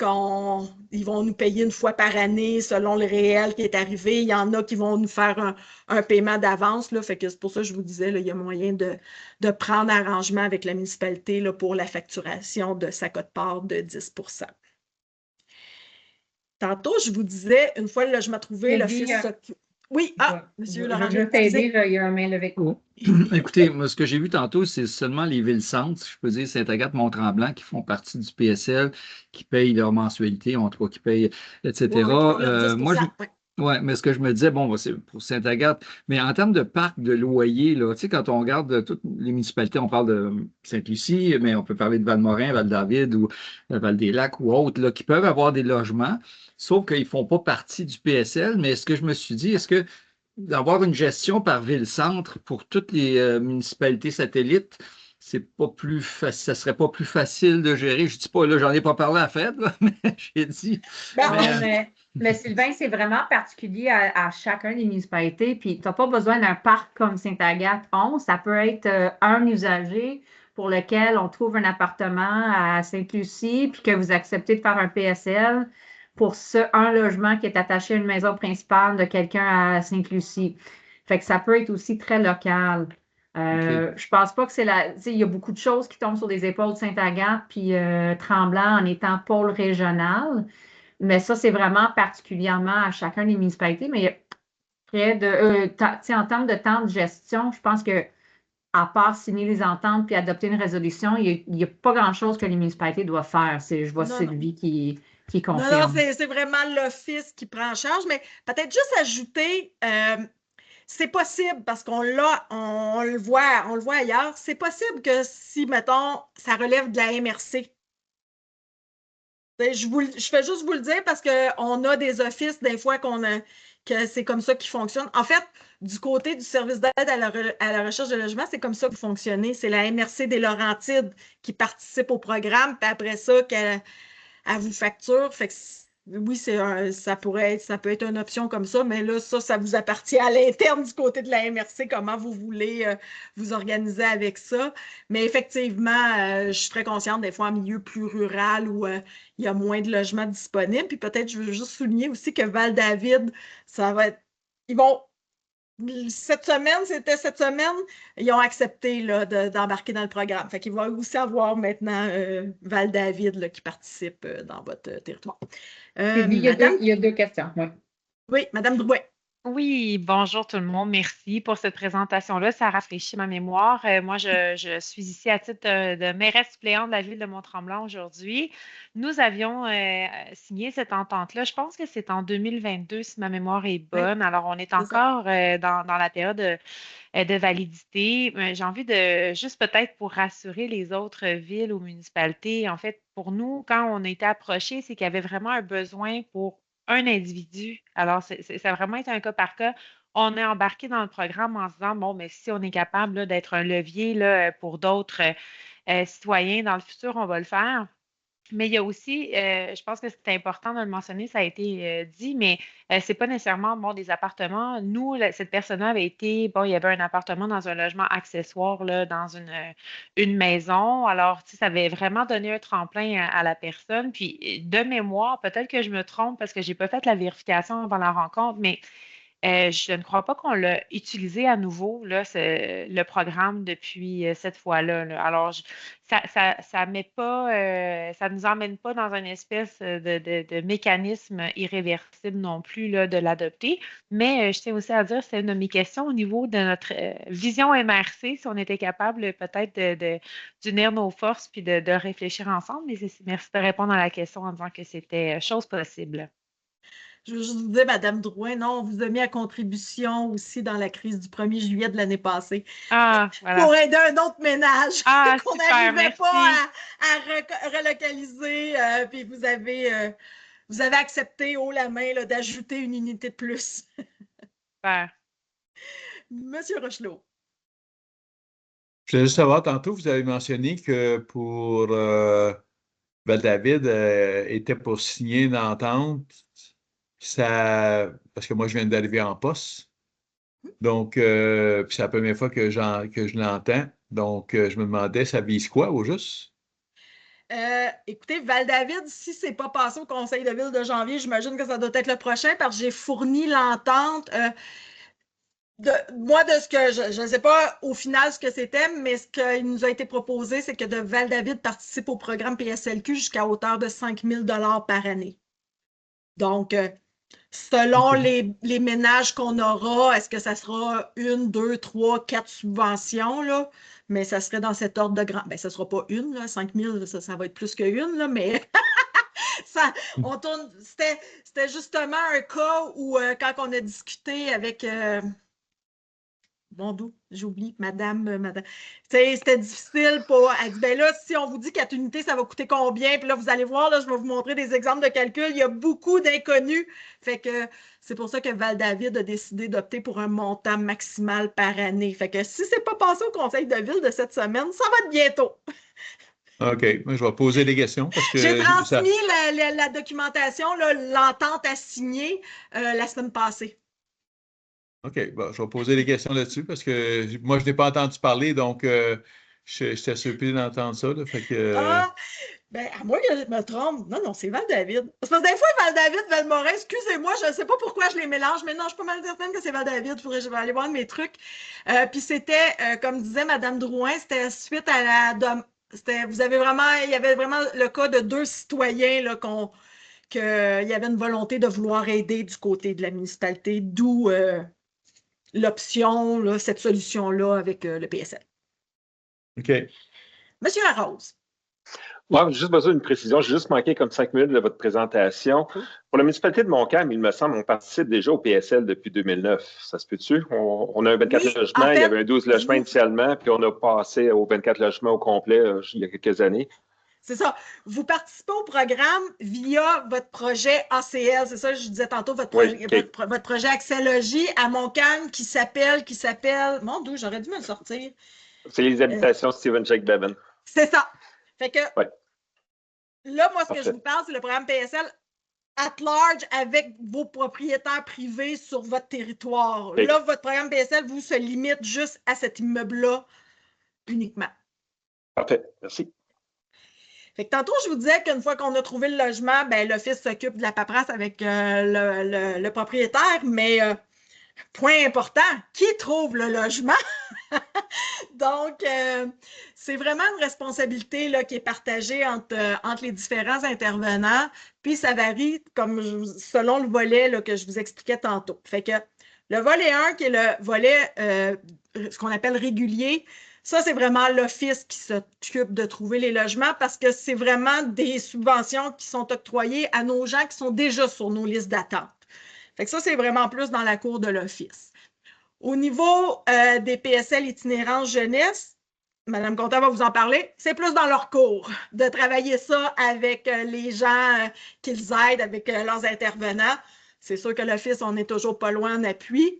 ils vont nous payer une fois par année selon le réel qui est arrivé. Il y en a qui vont nous faire un paiement d'avance, là, fait que c'est pour ça que je vous disais, là, il y a moyen de prendre arrangement avec la municipalité là, pour la facturation de sa quote-part de 10 %. Tantôt, je vous disais, une fois le logement trouvé, l'Office s'occupe. Oui, monsieur Laurent. Je veux t'aider, il y a un mail avec vous. Écoutez, moi, ce que j'ai vu tantôt, c'est seulement les villes-centres, je peux dire Sainte-Agathe, Mont-Tremblant, qui font partie du PSL, qui payent leur mensualité, en tout cas, qui payent, etc. Oui, mais ce que je me disais, bon, c'est pour Sainte-Agathe, mais en termes de parc de loyer, là, tu sais, quand on regarde toutes les municipalités, on parle de Sainte-Lucie, mais on peut parler de Val-Morin, Val-David ou Val-des-Lacs ou autres, là, qui peuvent avoir des logements, sauf qu'ils ne font pas partie du PSL. Mais ce que je me suis dit, est-ce que d'avoir une gestion par ville-centre pour toutes les municipalités satellites, ça serait pas plus facile de gérer? Je dis pas, là, j'en ai pas parlé à Fred, là, mais j'ai dit. Mais Sylvain, c'est vraiment particulier à chacun des municipalités. Puis, tu n'as pas besoin d'un parc comme Sainte-Agathe 11. Ça peut être un usager pour lequel on trouve un appartement à Sainte-Lucie, puis que vous acceptez de faire un PSL pour un logement qui est attaché à une maison principale de quelqu'un à Sainte-Lucie. Fait que ça peut être aussi très local. Je pense pas que c'est il y a beaucoup de choses qui tombent sur les épaules de Sainte-Agathe puis Tremblant en étant pôle régional. Mais ça, c'est vraiment particulièrement à chacun des municipalités. Mais près de, en termes de temps de gestion, je pense que à part signer les ententes puis adopter une résolution, il n'y a pas grand-chose que les municipalités doivent faire. Je vois Non, non. Sylvie qui Non, confirme. c'est vraiment l'Office qui prend en charge, mais peut-être juste ajouter, c'est possible parce qu'on le voit ailleurs, c'est possible que si, mettons, ça relève de la MRC. Je fais juste vous le dire parce qu'on a des offices, des fois, que c'est comme ça qu'ils fonctionnent. En fait, du côté du service d'aide à la recherche de logement, c'est comme ça que vous fonctionnez. C'est la MRC des Laurentides qui participe au programme, puis après ça, qu'elle vous facture. Fait que oui, ça peut être une option comme ça, mais là, ça vous appartient à l'interne du côté de la MRC, comment vous voulez vous organiser avec ça. Mais effectivement, je suis très consciente des fois en milieu plus rural où il y a moins de logements disponibles. Puis peut-être, je veux juste souligner aussi que Val-David, ça va être. Ils vont. Cette semaine, ils ont accepté là, d'embarquer dans le programme. Fait qu'il va aussi avoir maintenant Val-David là, qui participe dans votre territoire. Sylvie, Madame? il y a deux questions. Oui. Oui, Madame Drouet. Oui, bonjour tout le monde. Merci pour cette présentation-là. Ça rafraîchit ma mémoire. Moi, je suis ici à titre de mairesse suppléante de la ville de Mont-Tremblant aujourd'hui. Nous avions signé cette entente-là. Je pense que c'est en 2022, si ma mémoire est bonne. Alors, on est encore dans la période de validité. J'ai envie de, juste peut-être pour rassurer les autres villes ou municipalités, en fait, pour nous, quand on a été approchés, c'est qu'il y avait vraiment un besoin pour un individu. Alors, ça a vraiment été un cas par cas. On est embarqué dans le programme en se disant, bon, mais si on est capable là, d'être un levier là, pour d'autres citoyens dans le futur, on va le faire. Mais il y a aussi, je pense que c'est important de le mentionner, ça a été dit, mais c'est pas nécessairement bon, des appartements. Nous, cette personne-là avait été, bon, il y avait un appartement dans un logement accessoire, là, dans une maison. Alors, tu sais, ça avait vraiment donné un tremplin à la personne. Puis, de mémoire, peut-être que je me trompe parce que j'ai pas fait la vérification avant la rencontre, mais je ne crois pas qu'on l'a utilisé à nouveau, là, le programme depuis cette fois-là. Là. Alors, ça met pas, ça nous emmène pas dans une espèce de mécanisme irréversible non plus là, de l'adopter. Mais je tiens aussi à dire, c'est une de mes questions au niveau de notre vision MRC, si on était capable peut-être d'unir nos forces puis de réfléchir ensemble. Mais merci de répondre à la question en disant que c'était chose possible. Je veux juste vous dire, Madame Drouin, non, on vous a mis à contribution aussi dans la crise du 1er juillet de l'année passée. Ah, voilà. Pour aider un autre ménage qu'on n'arrivait pas à relocaliser. Puis vous avez accepté haut la main d'ajouter une unité de plus. Super. Monsieur Rochelot. Je voulais juste savoir, tantôt, vous avez mentionné que pour Val-David était pour signer une entente. Parce que moi, je viens d'arriver en poste. Donc, puis c'est la première fois que je l'entends. Donc, je me demandais, ça vise quoi au juste? Écoutez, Val-David, si ce n'est pas passé au conseil de ville de janvier, j'imagine que ça doit être le prochain parce que j'ai fourni l'entente. Moi, de ce que je ne sais pas au final ce que c'était, mais ce qui nous a été proposé, c'est que de Val-David participe au programme PSLQ jusqu'à hauteur de 5 000 $ par année. Donc, selon les ménages qu'on aura, est-ce que ça sera 1, 2, 3, 4 subventions, là? Mais ça serait dans cet ordre de grand. Bien, ça ne sera pas une, là, 5 000, ça va être plus qu'une, là, mais on tourne. C'était justement un cas où, quand on a discuté avec. Bon, d'où? J'oublie, madame. C'était difficile pour. Elle dit, ben là, si on vous dit 4 unités, ça va coûter combien? Puis là, vous allez voir, là, je vais vous montrer des exemples de calcul. Il y a beaucoup d'inconnus. Fait que c'est pour ça que Val-David a décidé d'opter pour un montant maximal par année. Fait que si c'est pas passé au conseil de ville de cette semaine, ça va être bientôt. OK. Je vais poser des questions parce que. J'ai transmis la documentation, l'entente à signer la semaine passée. OK. Bon, je vais poser des questions là-dessus parce que moi, je n'ai pas entendu parler, donc j'étais surpris d'entendre ça. Là, fait que, ben, à moins que je me trompe. Non, c'est Val-David. Parce que des fois, Val-David, Val-Morin, excusez-moi, je ne sais pas pourquoi je les mélange, mais non, je suis pas mal certaine que c'est Val-David. Je vais aller voir mes trucs. Puis c'était, comme disait Mme Drouin, c'était suite à la. Il y avait vraiment le cas de 2 citoyens là, qu'il y avait une volonté de vouloir aider du côté de la municipalité, d'où l'option, cette solution-là avec le PSL. OK. Monsieur Larose. Moi, j'ai juste besoin d'une précision. J'ai juste manqué comme 5 minutes de votre présentation. Pour la municipalité de Montcalm, il me semble, on participe déjà au PSL depuis 2009. Ça se peut-tu? On a un 24 Oui, logements, en fait, il y avait un 12 logements initialement, puis on a passé au 24 logements au complet il y a quelques années. C'est ça. Vous participez au programme via votre projet ACL. C'est ça, je disais tantôt, votre projet Axélogie à Montcalm qui s'appelle, mon Dieu, j'aurais dû me le sortir. C'est les habitations Stephen Jake Bevan. C'est ça. Fait que là, moi, ce Parfait. que je vous parle, c'est le programme PSL at large avec vos propriétaires privés sur votre territoire. Okay. Là, votre programme PSL vous se limite juste à cet immeuble-là uniquement. Parfait. Merci. Fait que tantôt, je vous disais qu'une fois qu'on a trouvé le logement, ben, l'office s'occupe de la paperasse avec le propriétaire, mais point important, qui trouve le logement? Donc, c'est vraiment une responsabilité là, qui est partagée entre les différents intervenants, puis ça varie selon le volet là, que je vous expliquais tantôt. Fait que le volet 1, qui est le volet, ce qu'on appelle régulier, ça, c'est vraiment l'office qui s'occupe de trouver les logements parce que c'est vraiment des subventions qui sont octroyées à nos gens qui sont déjà sur nos listes d'attente. Fait que ça, c'est vraiment plus dans la cour de l'office. Au niveau des PSL itinérance jeunesse, Mme Contant va vous en parler, c'est plus dans leur cours de travailler ça avec les gens qu'ils aident, avec leurs intervenants. C'est sûr que l'office, on n'est toujours pas loin en appui.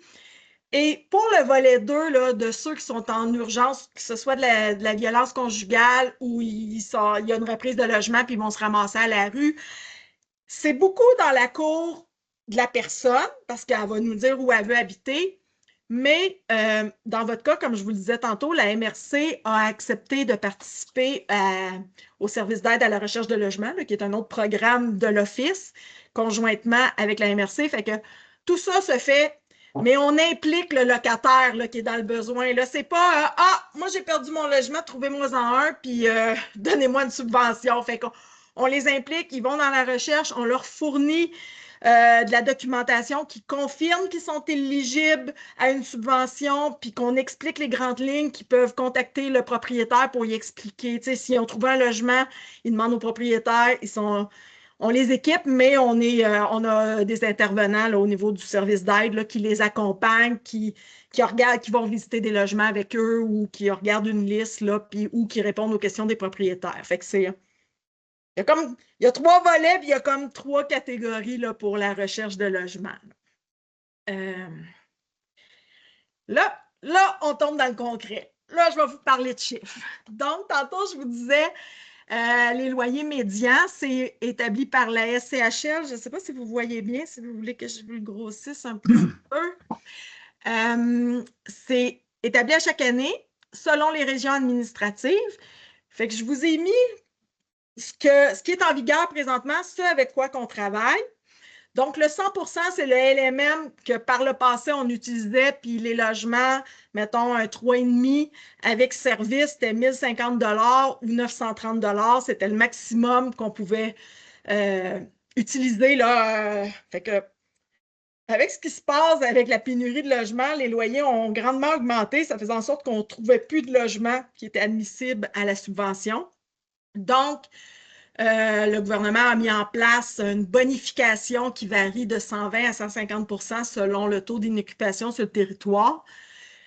Et pour le volet 2, là, de ceux qui sont en urgence, que ce soit de la violence conjugale ou il y a une reprise de logement puis ils vont se ramasser à la rue, c'est beaucoup dans la cour de la personne parce qu'elle va nous dire où elle veut habiter. Mais dans votre cas, comme je vous le disais tantôt, la MRC a accepté de participer au service d'aide à la recherche de logement, là, qui est un autre programme de l'Office, conjointement avec la MRC. Fait que tout ça se fait, mais on implique le locataire là, qui est dans le besoin. C'est pas « Ah, moi j'ai perdu mon logement, trouvez-moi-en un, puis donnez-moi une subvention. » Fait qu'on les implique, ils vont dans la recherche, on leur fournit de la documentation qui confirme qu'ils sont éligibles à une subvention, puis qu'on explique les grandes lignes, qu'ils peuvent contacter le propriétaire pour y expliquer. Tu sais, si on trouve un logement, ils demandent au propriétaire, on les équipe, mais on a des intervenants là, au niveau du service d'aide qui les accompagnent, qui regardent, qui vont visiter des logements avec eux ou qui regardent une liste là, puis, ou qui répondent aux questions des propriétaires. Fait que il y a 3 volets, puis il y a comme 3 catégories là, pour la recherche de logement. Là, on tombe dans le concret. Là, je vais vous parler de chiffres. Donc, tantôt, je vous disais, les loyers médians, c'est établi par la SCHL. Je ne sais pas si vous voyez bien, si vous voulez que je vous le grossisse un petit peu. C'est établi à chaque année selon les régions administratives. Fait que je vous ai mis ce qui est en vigueur présentement, ce avec quoi qu'on travaille. Donc, le 100%, c'est le LMM que par le passé, on utilisait, puis les logements, mettons un 3,5 avec service, c'était 1 050 $ ou 930 $. C'était le maximum qu'on pouvait utiliser. Là, fait que, avec ce qui se passe avec la pénurie de logements, les loyers ont grandement augmenté. Ça faisait en sorte qu'on ne trouvait plus de logements qui étaient admissibles à la subvention. Donc, le gouvernement a mis en place une bonification qui varie de 120 à 150 % selon le taux d'inoccupation sur le territoire,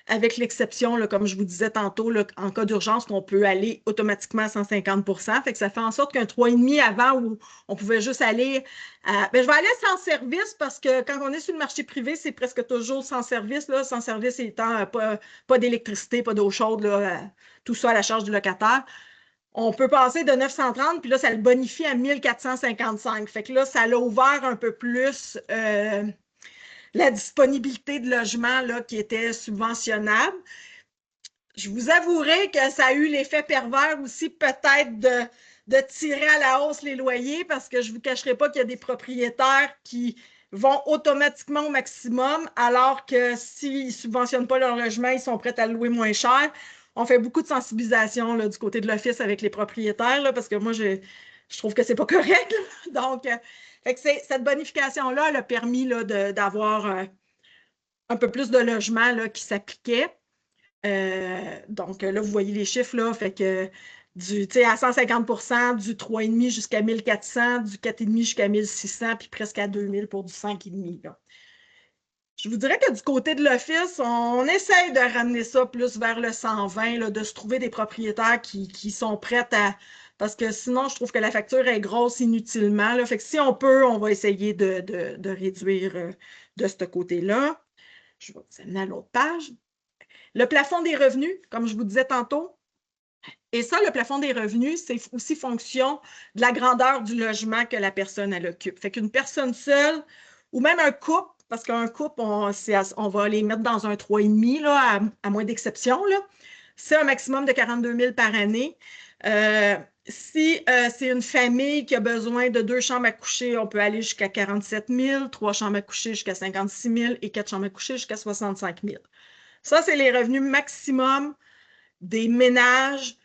avec l'exception, comme je vous disais tantôt, là, en cas d'urgence, qu'on peut aller automatiquement à 150 %. Fait que ça fait en sorte qu'un 3,5 avant, où on pouvait juste aller à... je vais aller sans service parce que quand on est sur le marché privé, c'est presque toujours sans service. Là, sans service étant pas d'électricité, pas d'eau chaude, là, tout ça à la charge du locataire. On peut passer de 930, puis là, ça le bonifie à 1455. Fait que là, ça l'a ouvert un peu plus la disponibilité de logements là, qui était subventionnable. Je vous avouerai que ça a eu l'effet pervers aussi peut-être de tirer à la hausse les loyers parce que je ne vous cacherai pas qu'il y a des propriétaires qui vont automatiquement au maximum alors que s'ils ne subventionnent pas leur logement, ils sont prêts à le louer moins cher. On fait beaucoup de sensibilisation là, du côté de l'Office avec les propriétaires là, parce que moi, je trouve que ce n'est pas correct. Là. Donc, fait que cette bonification-là elle a permis là, d'avoir un peu plus de logements là, qui s'appliquaient. Donc là, vous voyez les chiffres, là, fait que à 150 du 3,5 jusqu'à 1400, du 4,5 jusqu'à 1600, puis presque à 2000 pour du 5,5. Là. Je vous dirais que du côté de l'office, on essaye de ramener ça plus vers le 120, là, de se trouver des propriétaires qui sont prêts à... Parce que sinon, je trouve que la facture est grosse inutilement. Là. Fait que si on peut, on va essayer de réduire de ce côté-là. Je vais vous amener à l'autre page. Le plafond des revenus, comme je vous disais tantôt. Et ça, le plafond des revenus, c'est aussi fonction de la grandeur du logement que la personne elle occupe. Fait qu'une personne seule ou même un couple, parce qu'un couple, on va les mettre dans un 3,5, là, à moins d'exception, c'est un maximum de 42 000 par année. Si c'est une famille qui a besoin de 2 chambres à coucher, on peut aller jusqu'à 47 000, 3 chambres à coucher jusqu'à 56 000 et 4 chambres à coucher jusqu'à 65 000. Ça, c'est les revenus maximum des ménages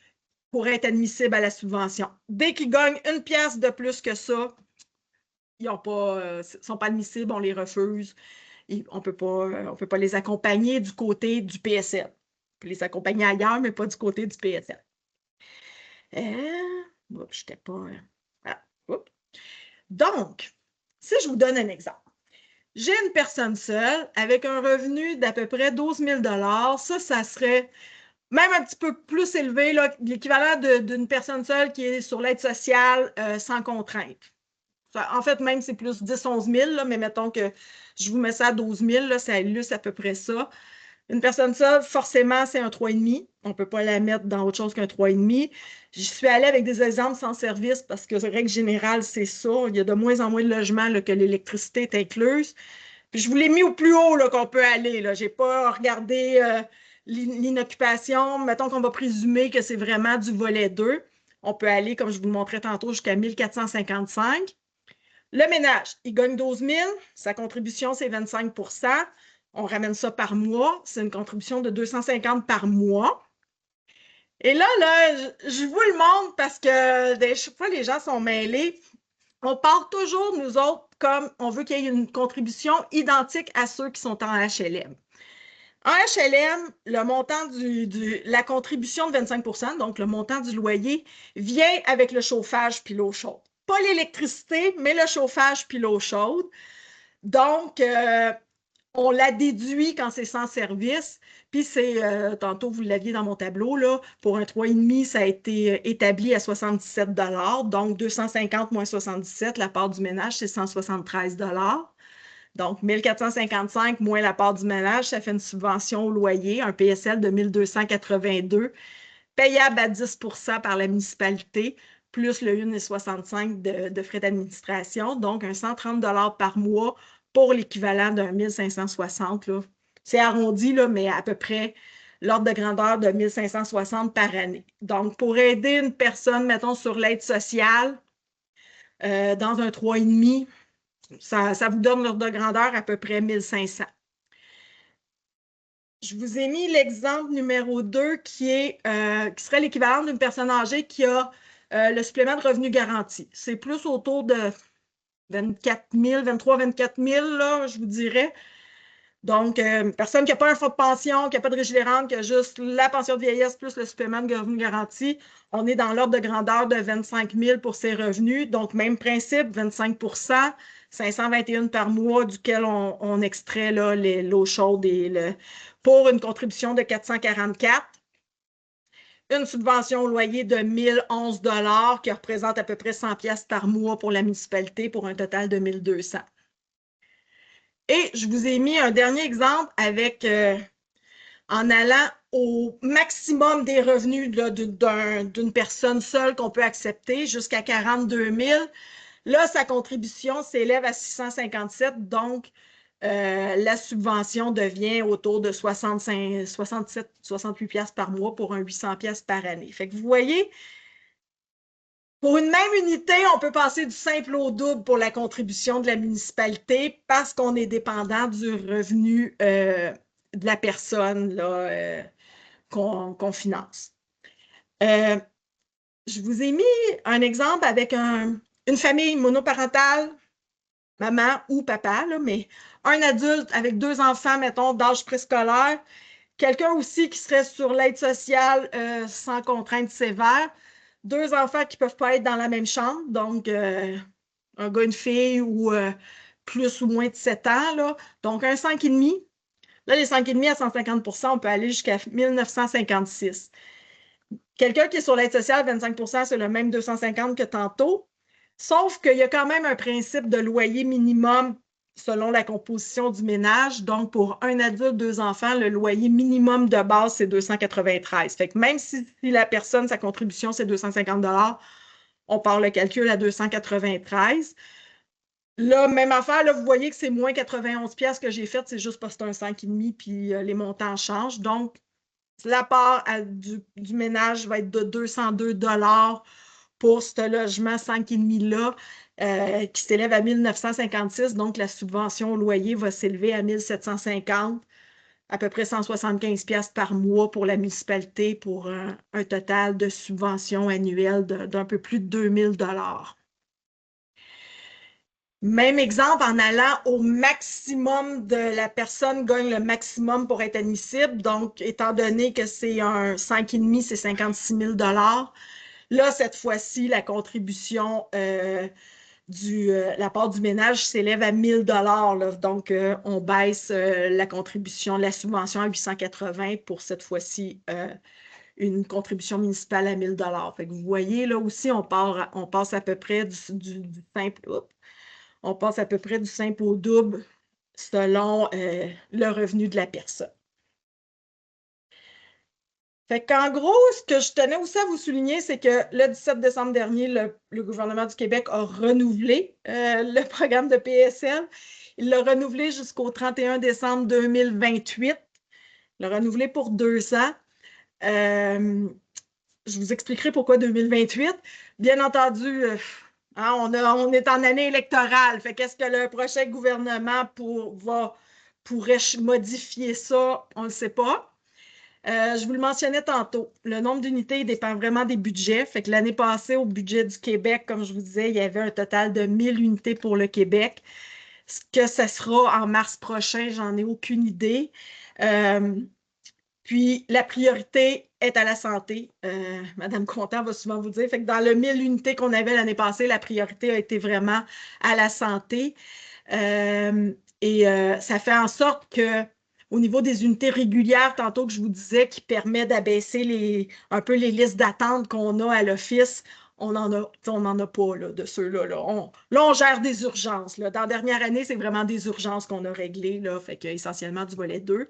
pour être admissibles à la subvention. Dès qu'ils gagnent 1 pièce de plus que ça, ils ne sont pas admissibles, on les refuse. On ne peut pas les accompagner du côté du PSL. On peut les accompagner ailleurs, mais pas du côté du PSL. Je n'étais pas... Voilà. Donc, si je vous donne un exemple, j'ai une personne seule avec un revenu d'à peu près 12 000 $. Ça serait même un petit peu plus élevé, l'équivalent d'une personne seule qui est sur l'aide sociale sans contrainte. En fait, même c'est plus 10-11 000, là, mais mettons que je vous mets ça à 12 000, là, ça illustre à peu près ça. Une personne seule, forcément, c'est un 3,5. On ne peut pas la mettre dans autre chose qu'un 3,5. Je suis allée avec des exemples sans service parce que, règle générale, c'est ça. Il y a de moins en moins de logements là, que l'électricité est incluse. Puis je vous l'ai mis au plus haut qu'on peut aller. Je n'ai pas regardé l'inoccupation. Mettons qu'on va présumer que c'est vraiment du volet 2. On peut aller, comme je vous le montrais tantôt, jusqu'à 1455. Le ménage, il gagne 12 000. Sa contribution, c'est 25 %. On ramène ça par mois. C'est une contribution de 250 par mois. Et là, je vous le montre parce que chaque fois, les gens sont mêlés. On part toujours, nous autres, comme on veut qu'il y ait une contribution identique à ceux qui sont en HLM. En HLM, le montant la contribution de 25 %, donc le montant du loyer, vient avec le chauffage puis l'eau chaude. Pas l'électricité, mais le chauffage puis l'eau chaude. Donc, on la déduit quand c'est sans service. Puis c'est, tantôt vous l'aviez dans mon tableau, là, pour un 3,5, ça a été établi à 77 $. Donc, 250 moins 77, la part du ménage, c'est 173 $. Donc, 1455 moins la part du ménage, ça fait une subvention au loyer, un PSL de 1282, payable à 10 % par la municipalité, plus le 1,65 $ de frais d'administration, donc un 130 $ par mois pour l'équivalent d'un 1560. C'est arrondi, là, mais à peu près l'ordre de grandeur de 1560 par année. Donc, pour aider une personne, mettons, sur l'aide sociale, dans un 3,5, ça vous donne l'ordre de grandeur à peu près 1500. Je vous ai mis l'exemple numéro 2 qui serait l'équivalent d'une personne âgée qui a le supplément de revenu garanti. C'est plus autour de 24 000, 23 24 000, là, je vous dirais. Donc, personne qui n'a pas un fonds de pension, qui n'a pas de régie rente, qui a juste la pension de vieillesse plus le supplément de revenu garanti, on est dans l'ordre de grandeur de 25 000 pour ses revenus. Donc, même principe, 25 %, 521 par mois, duquel on extrait l'eau chaude pour une contribution de 444. Une subvention au loyer de 1011 $ qui représente à peu près 100 pièces par mois pour la municipalité pour un total de 1200. Et je vous ai mis un dernier exemple avec, en allant au maximum des revenus d'une personne seule qu'on peut accepter, jusqu'à 42 000. Là, sa contribution s'élève à 657, donc la subvention devient autour de 67, 68 pièces par mois pour un 800 pièces par année. Fait que vous voyez, pour une même unité, on peut passer du simple au double pour la contribution de la municipalité parce qu'on est dépendant du revenu de la personne qu'on finance. Je vous ai mis un exemple avec une famille monoparentale, maman ou papa, là, mais un adulte avec 2 enfants, mettons, d'âge préscolaire, Quelqu'un aussi qui serait sur l'aide sociale sans contrainte sévère. 2 enfants qui ne peuvent pas être dans la même chambre, donc un gars, une fille ou plus ou moins de 7 ans. Là. Donc, un 5,5. Là, les 5,5 à 150 % on peut aller jusqu'à 1956. Quelqu'un qui est sur l'aide sociale, 25 % c'est le même 250 que tantôt. Sauf qu'il y a quand même un principe de loyer minimum selon la composition du ménage. Donc, pour un adulte, 2 enfants, le loyer minimum de base, c'est 293. Fait que même si la personne, sa contribution, c'est 250 $, on part le calcul à 293. Là, même affaire, là, vous voyez que c'est moins 91 $ que j'ai fait, c'est juste parce que c'est un 5,5 puis les montants changent. Donc, la part du ménage va être de 202 $ pour ce logement 5,5-là qui s'élève à 1956. Donc, la subvention au loyer va s'élever à 1750, à peu près 175 $ par mois pour la municipalité pour un total de subvention annuelle d'un peu plus de 2000 $. Même exemple, en allant au maximum de la personne gagne le maximum pour être admissible. Donc, étant donné que c'est un 5,5, c'est 56 000 $. Là, cette fois-ci, la contribution, la part du ménage s'élève à 1 000 $. Là. Donc, on baisse la contribution, la subvention à 880 pour cette fois-ci une contribution municipale à 1 000 $. Fait que vous voyez, là aussi, on passe à peu près du simple. On passe à peu près du simple au double selon le revenu de la personne. Fait qu'en gros, ce que je tenais aussi à vous souligner, c'est que le 17 décembre dernier, le gouvernement du Québec a renouvelé le programme de PSL. Il l'a renouvelé jusqu'au 31 décembre 2028. Il l'a renouvelé pour 2 ans. Je vous expliquerai pourquoi 2028. Bien entendu, on est en année électorale. Fait qu'est-ce que le prochain gouvernement pourrait modifier ça? On ne le sait pas. Je vous le mentionnais tantôt. Le nombre d'unités dépend vraiment des budgets. Fait que l'année passée, au budget du Québec, comme je vous disais, il y avait un total de 1000 unités pour le Québec. Ce que ça sera en mars prochain, j'en ai aucune idée. Puis, la priorité est à la santé. Madame Contant va souvent vous dire. Fait que dans le 1000 unités qu'on avait l'année passée, la priorité a été vraiment à la santé. Ça fait en sorte que au niveau des unités régulières, tantôt que je vous disais, qui permet d'abaisser un peu les listes d'attente qu'on a à l'office, on n'en a pas là, de ceux-là. Là, on gère des urgences. Là. Dans la dernière année, c'est vraiment des urgences qu'on a réglées, là, fait que, essentiellement du volet 2.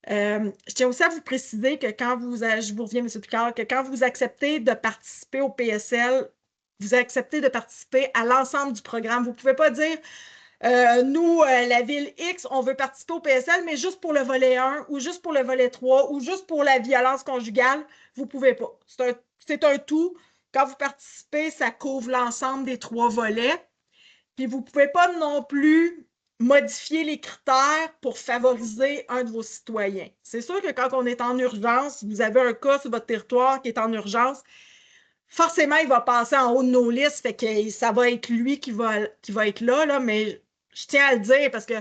Je tiens aussi à vous préciser que je vous reviens, M. Picard, que quand vous acceptez de participer au PSL, vous acceptez de participer à l'ensemble du programme. Vous ne pouvez pas dire nous, la ville X, on veut participer au PSL, mais juste pour le volet 1 ou juste pour le volet 3 ou juste pour la violence conjugale, vous ne pouvez pas. C'est un tout. Quand vous participez, ça couvre l'ensemble des 3 volets. Puis vous ne pouvez pas non plus modifier les critères pour favoriser un de vos citoyens. C'est sûr que quand on est en urgence, vous avez un cas sur votre territoire qui est en urgence, forcément, il va passer en haut de nos listes, fait que ça va être lui qui va être là, mais je tiens à le dire parce que,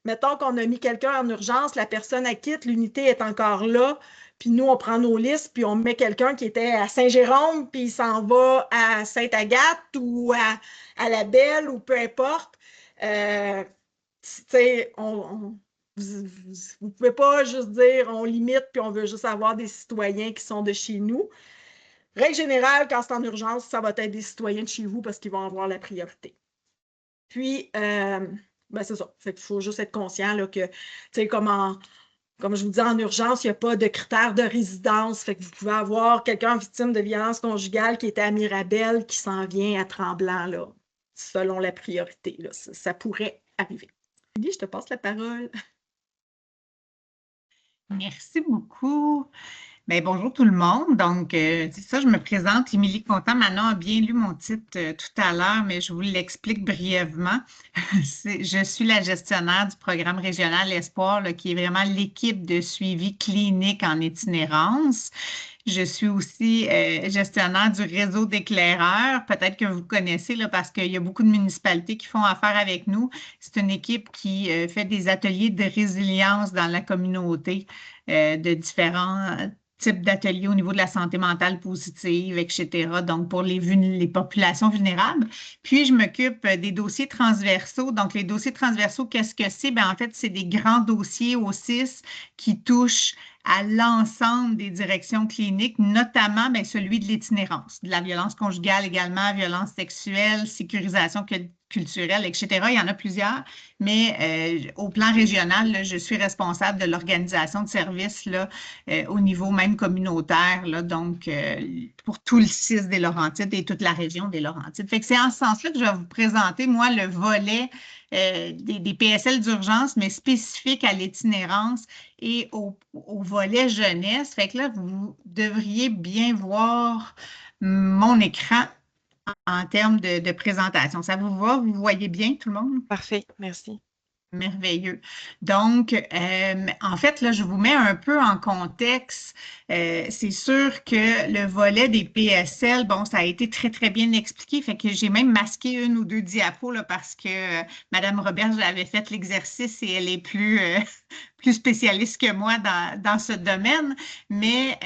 mettons qu'on a mis quelqu'un en urgence, la personne quitte, l'unité est encore là, puis nous, on prend nos listes, puis on met quelqu'un qui était à Saint-Jérôme, puis il s'en va à Sainte-Agathe ou à La Belle ou peu importe. Vous ne pouvez pas juste dire on limite, puis on veut juste avoir des citoyens qui sont de chez nous. Règle générale, quand c'est en urgence, ça va être des citoyens de chez vous parce qu'ils vont avoir la priorité. Puis, c'est ça. Fait qu'il faut juste être conscient là, que, comme je vous dis, en urgence, il n'y a pas de critères de résidence. Fait que vous pouvez avoir quelqu'un victime de violence conjugale qui était à Mirabel qui s'en vient à Tremblant, là, selon la priorité. Là. Ça pourrait arriver. Julie, je te passe la parole. Merci beaucoup. Bien, bonjour tout le monde. Donc, c'est ça, je me présente, Émilie Contant. Manon a bien lu mon titre tout à l'heure, mais je vous l'explique brièvement. Je suis la gestionnaire du programme régional Espoir, là, qui est vraiment l'équipe de suivi clinique en itinérance. Je suis aussi gestionnaire du réseau d'éclaireurs. Peut-être que vous connaissez là, parce qu'il y a beaucoup de municipalités qui font affaire avec nous. C'est une équipe qui fait des ateliers de résilience dans la communauté de différents types d'ateliers au niveau de la santé mentale positive, etc. Donc, pour les populations vulnérables. Puis, je m'occupe des dossiers transversaux. Donc, les dossiers transversaux, qu'est-ce que c'est? Bien, en fait, c'est des grands dossiers au CIS qui touchent à l'ensemble des directions cliniques, notamment bien, celui de l'itinérance, de la violence conjugale également, violence sexuelle, sécurisation culturelle, etc. Il y en a plusieurs, mais au plan régional, là, je suis responsable de l'organisation de services là, au niveau même communautaire, là, donc pour tout le CIS des Laurentides et toute la région des Laurentides. Fait que c'est en ce sens-là que je vais vous présenter, moi, le volet des PSL d'urgence, mais spécifiques à l'itinérance et au volet jeunesse. Fait que là, vous devriez bien voir mon écran en termes de présentation. Ça vous va? Vous voyez bien tout le monde? Parfait, merci. Merveilleux. Donc, en fait, là, je vous mets un peu en contexte. C'est sûr que le volet des PSL, bon, ça a été très, très bien expliqué. Fait que j'ai même masqué une ou deux diapos là, parce que Mme Roberge avait fait l'exercice et elle est plus spécialiste que moi dans ce domaine, mais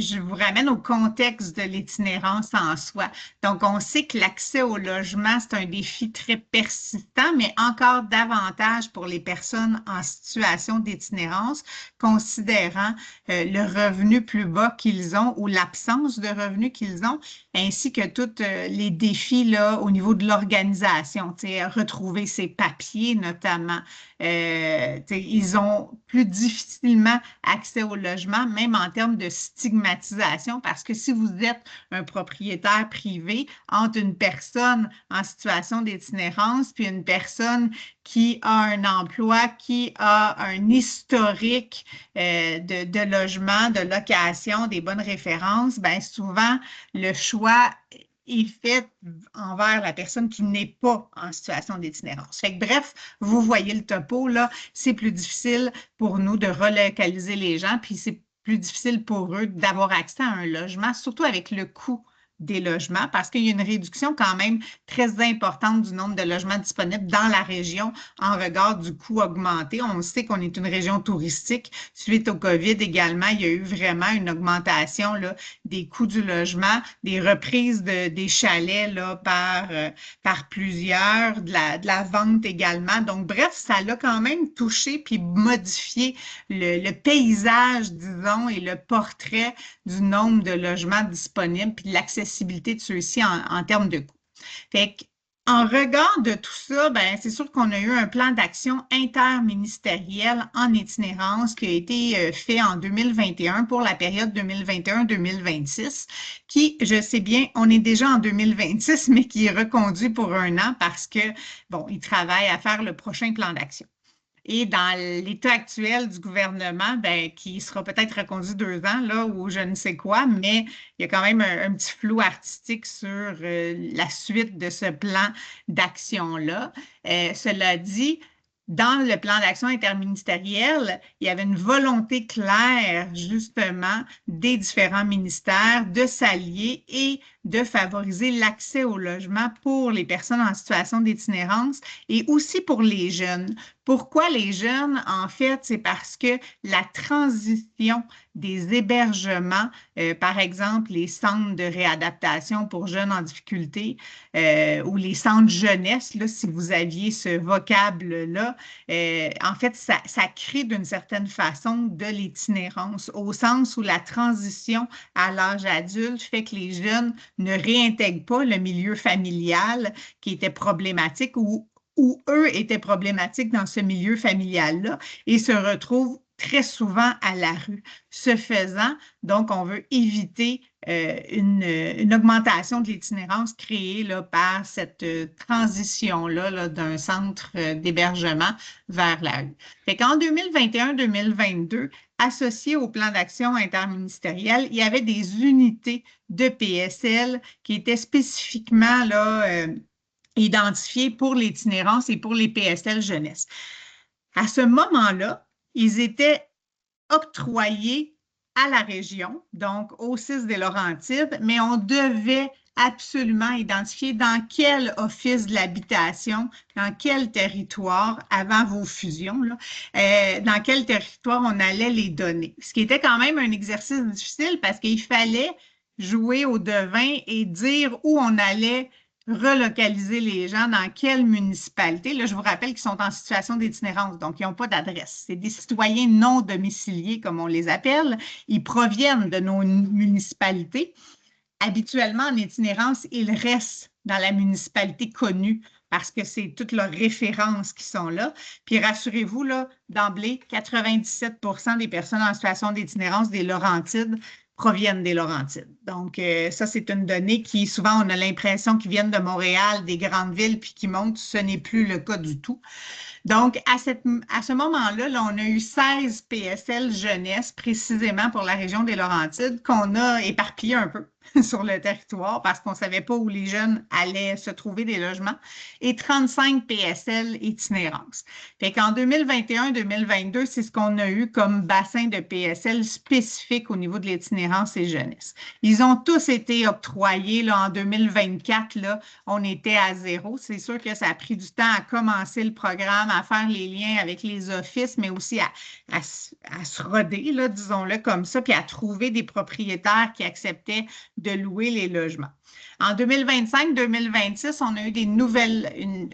je vous ramène au contexte de l'itinérance en soi. Donc, on sait que l'accès au logement, c'est un défi très persistant, mais encore davantage pour les personnes en situation d'itinérance, considérant le revenu plus bas qu'ils ont ou l'absence de revenus qu'ils ont, ainsi que tous les défis là, au niveau de l'organisation, retrouver ses papiers notamment. Ils ont plus difficilement accès au logement, même en termes de stigmatisation, parce que si vous êtes un propriétaire privé entre une personne en situation d'itinérance puis une personne qui a un emploi, qui a un historique de logement, de location, des bonnes références, bien souvent, le choix est fait envers la personne qui n'est pas en situation d'itinérance. Fait que, bref, vous voyez le topo, là, c'est plus difficile pour nous de relocaliser les gens, puis c'est plus difficile pour eux d'avoir accès à un logement, surtout avec le coût des logements, parce qu'il y a une réduction quand même très importante du nombre de logements disponibles dans la région en regard du coût augmenté. On sait qu'on est une région touristique. Suite au COVID également, il y a eu vraiment une augmentation là, des coûts du logement, des reprises des chalets là, par plusieurs, de la vente également. Donc, bref, ça l'a quand même touché puis modifié le paysage, disons, et le portrait du nombre de logements disponibles puis de l'accessibilité de ceux-ci en termes de coûts. Fait qu'en regard de tout ça, ben, c'est sûr qu'on a eu un plan d'action interministériel en itinérance qui a été fait en 2021 pour la période 2021-2026, qui, je sais bien, on est déjà en 2026, mais qui est reconduit pour un an parce que, bon, ils travaillent à faire le prochain plan d'action. Et dans l'état actuel du gouvernement, ben, qui sera peut-être reconduit 2 ans, là, ou je ne sais quoi, mais il y a quand même un petit flou artistique sur la suite de ce plan d'action-là. Cela dit, dans le plan d'action interministériel, il y avait une volonté claire, justement, des différents ministères de s'allier et de favoriser l'accès au logement pour les personnes en situation d'itinérance et aussi pour les jeunes. Pourquoi les jeunes? En fait, c'est parce que la transition des hébergements, par exemple, les centres de réadaptation pour jeunes en difficulté ou les centres jeunesse, là, si vous aviez ce vocable-là, en fait, ça crée d'une certaine façon de l'itinérance, au sens où la transition à l'âge adulte fait que les jeunes ne réintègrent pas le milieu familial qui était problématique ou eux étaient problématiques dans ce milieu familial-là et se retrouvent très souvent à la rue. Ce faisant, donc, on veut éviter une augmentation de l'itinérance créée là, par cette transition-là là, d'un centre d'hébergement vers la rue. Fait qu'en 2021-2022, associé au plan d'action interministériel, il y avait des unités de PSL qui étaient spécifiquement là, identifiées pour l'itinérance et pour les PSL jeunesse. À ce moment-là, ils étaient octroyés à la région, donc au 6 des Laurentides, mais on devait absolument identifier dans quel office de l'habitation, dans quel territoire, avant vos fusions, là, dans quel territoire on allait les donner. Ce qui était quand même un exercice difficile parce qu'il fallait jouer au devin et dire où on allait relocaliser les gens dans quelle municipalité. Là, je vous rappelle qu'ils sont en situation d'itinérance, donc ils n'ont pas d'adresse. C'est des citoyens non domiciliés, comme on les appelle. Ils proviennent de nos municipalités. Habituellement, en itinérance, ils restent dans la municipalité connue parce que c'est toutes leurs références qui sont là. Puis rassurez-vous, là, d'emblée, 97% des personnes en situation d'itinérance des Laurentides proviennent des Laurentides. Donc, ça, c'est une donnée qui, souvent, on a l'impression qu'ils viennent de Montréal, des grandes villes, puis qui montent. Ce n'est plus le cas du tout. Donc, à ce moment-là, là, on a eu 16 PSL jeunesse, précisément pour la région des Laurentides, qu'on a éparpillé un peu sur le territoire parce qu'on ne savait pas où les jeunes allaient se trouver des logements, et 35 PSL itinérance. Fait qu'en 2021-2022, c'est ce qu'on a eu comme bassin de PSL spécifique au niveau de l'itinérance et jeunesse. Ils ont tous été octroyés là, en 2024, là, on était à 0. C'est sûr que ça a pris du temps à commencer le programme, à faire les liens avec les offices, mais aussi à se roder, là, disons-le comme ça, puis à trouver des propriétaires qui acceptaient de louer les logements. En 2025-2026, on a eu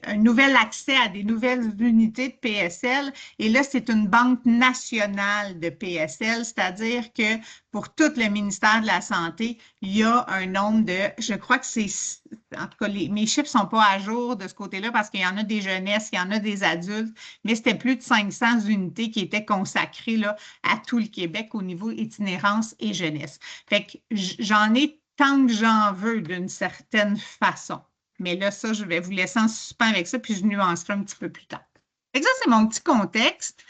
un nouvel accès à des nouvelles unités de PSL, et là, c'est une banque nationale de PSL, c'est-à-dire que pour tout le ministère de la Santé, il y a un nombre de, je crois que c'est, en tout cas, mes chiffres ne sont pas à jour de ce côté-là parce qu'il y en a des jeunesses, il y en a des adultes, mais c'était plus de 500 unités qui étaient consacrées là, à tout le Québec au niveau itinérance et jeunesse. Fait que j'en ai tant que j'en veux d'une certaine façon. Mais là, ça, je vais vous laisser en suspens avec ça, puis je nuancerai un petit peu plus tard. Et ça, c'est mon petit contexte.